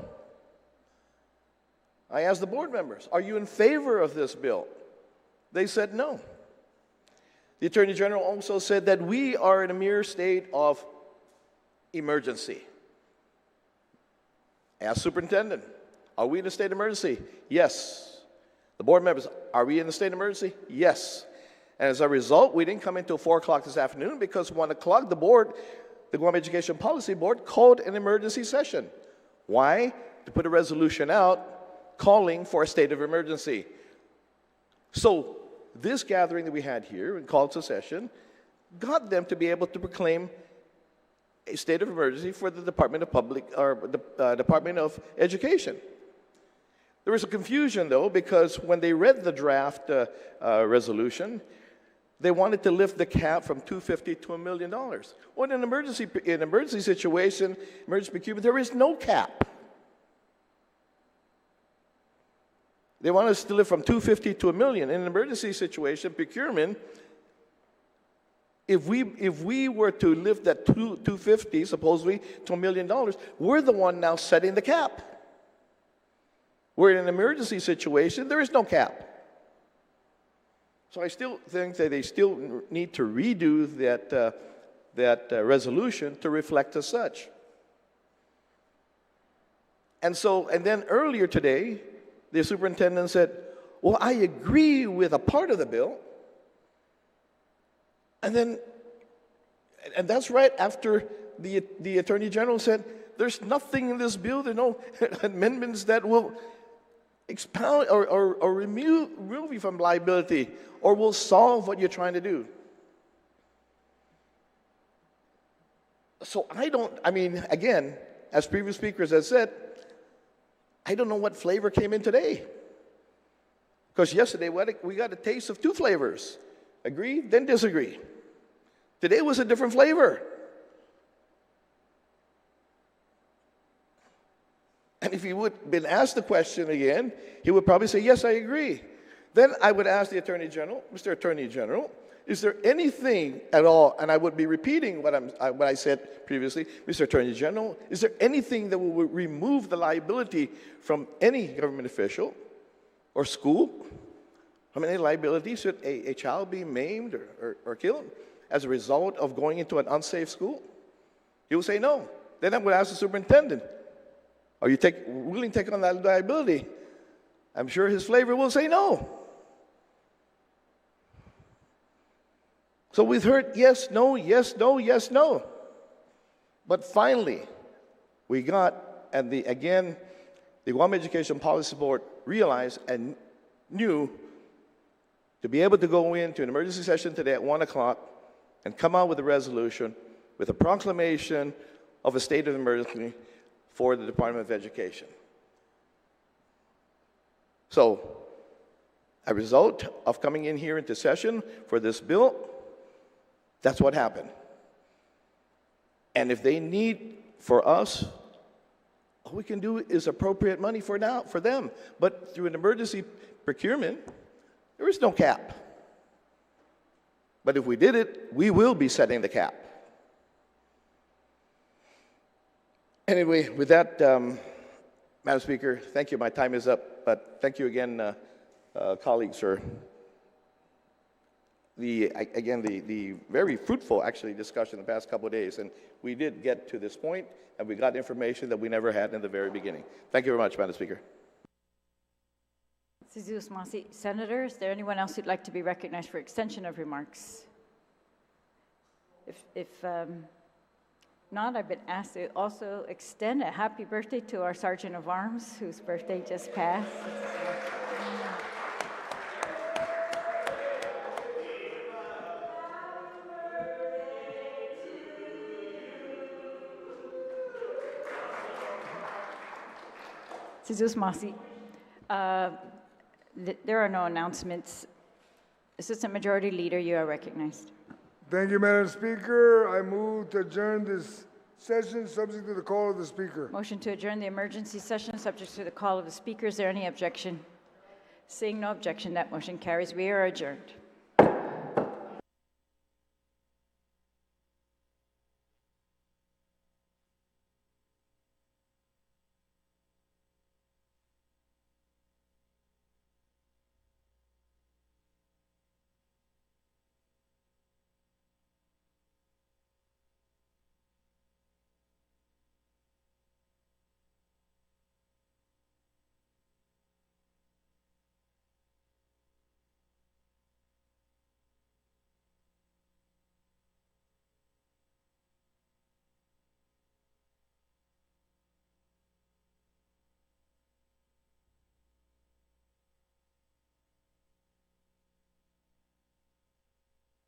I asked the board members, are you in favor of this bill? They said no. The Attorney General also said that we are in a mere state of emergency. I asked Superintendent, are we in a state of emergency? Yes. The board members, are we in a state of emergency? Yes. And as a result, we didn't come until 4 o'clock this afternoon because 1 o'clock the Guam Education Policy Board called an emergency session. Why? To put a resolution out calling for a state of emergency. So this gathering that we had here and called to session got them to be able to proclaim a state of emergency for the Department of Education. There was a confusion, though, because when they read the draft resolution, they wanted to lift the cap from $250 to $1 million. Well, in an emergency situation, emergency procurement, there is no cap. They want us to lift from $250 to $1 million. In an emergency situation, procurement, if we were to lift that $250 supposedly to $1 million, we're the one now setting the cap. We're in an emergency situation, there is no cap. So I still think that they still need to redo that resolution to reflect as such. And then earlier today, the superintendent said, well, I agree with a part of the bill. And that's right after the Attorney General said, there's nothing in this bill, there are no amendments that will expound or remove you from liability or will solve what you're trying to do. So again, as previous speakers have said, I don't know what flavor came in today. Because yesterday we got a taste of 2 flavors. Agree, then disagree. Today was a different flavor. And if he would have been asked the question again, he would probably say, yes, I agree. Then I would ask the Attorney General, Mr. Attorney General, is there anything at all, and I would be repeating what I said previously, Mr. Attorney General, is there anything that will remove the liability from any government official or school? How many liabilities should a child be maimed or killed as a result of going into an unsafe school? He would say no. Then I would ask the superintendent, are you willing to take on that liability? I'm sure his flavor will say no. So we've heard yes, no, yes, no, yes, no. But finally, we got, and again, the Guam Education Policy Board realized and knew to be able to go into an emergency session today at 1 o'clock and come out with a resolution with a proclamation of a state of emergency for the Department of Education. So, a result of coming in here into session for this bill, that's what happened. And if they need for us, all we can do is appropriate money for them. But through an emergency procurement, there is no cap. But if we did it, we will be setting the cap. Anyway, with that, Madam Speaker, thank you. My time is up, but thank you again, colleagues, for the very fruitful, actually, discussion the past couple of days. And we did get to this point, and we got information that we never had in the very beginning. Thank you very much, Madam Speaker. Senator, is there anyone else who'd like to be recognized for extension of remarks? If not, I've been asked to also extend a happy birthday to our Sergeant of Arms, whose birthday just passed. There are no announcements. Assistant Majority Leader, you are recognized. Thank you, Madam Speaker. I move to adjourn this session subject to the call of the Speaker. Motion to adjourn the emergency session subject to the call of the Speaker. Is there any objection? Seeing no objection, that motion carries. We are adjourned.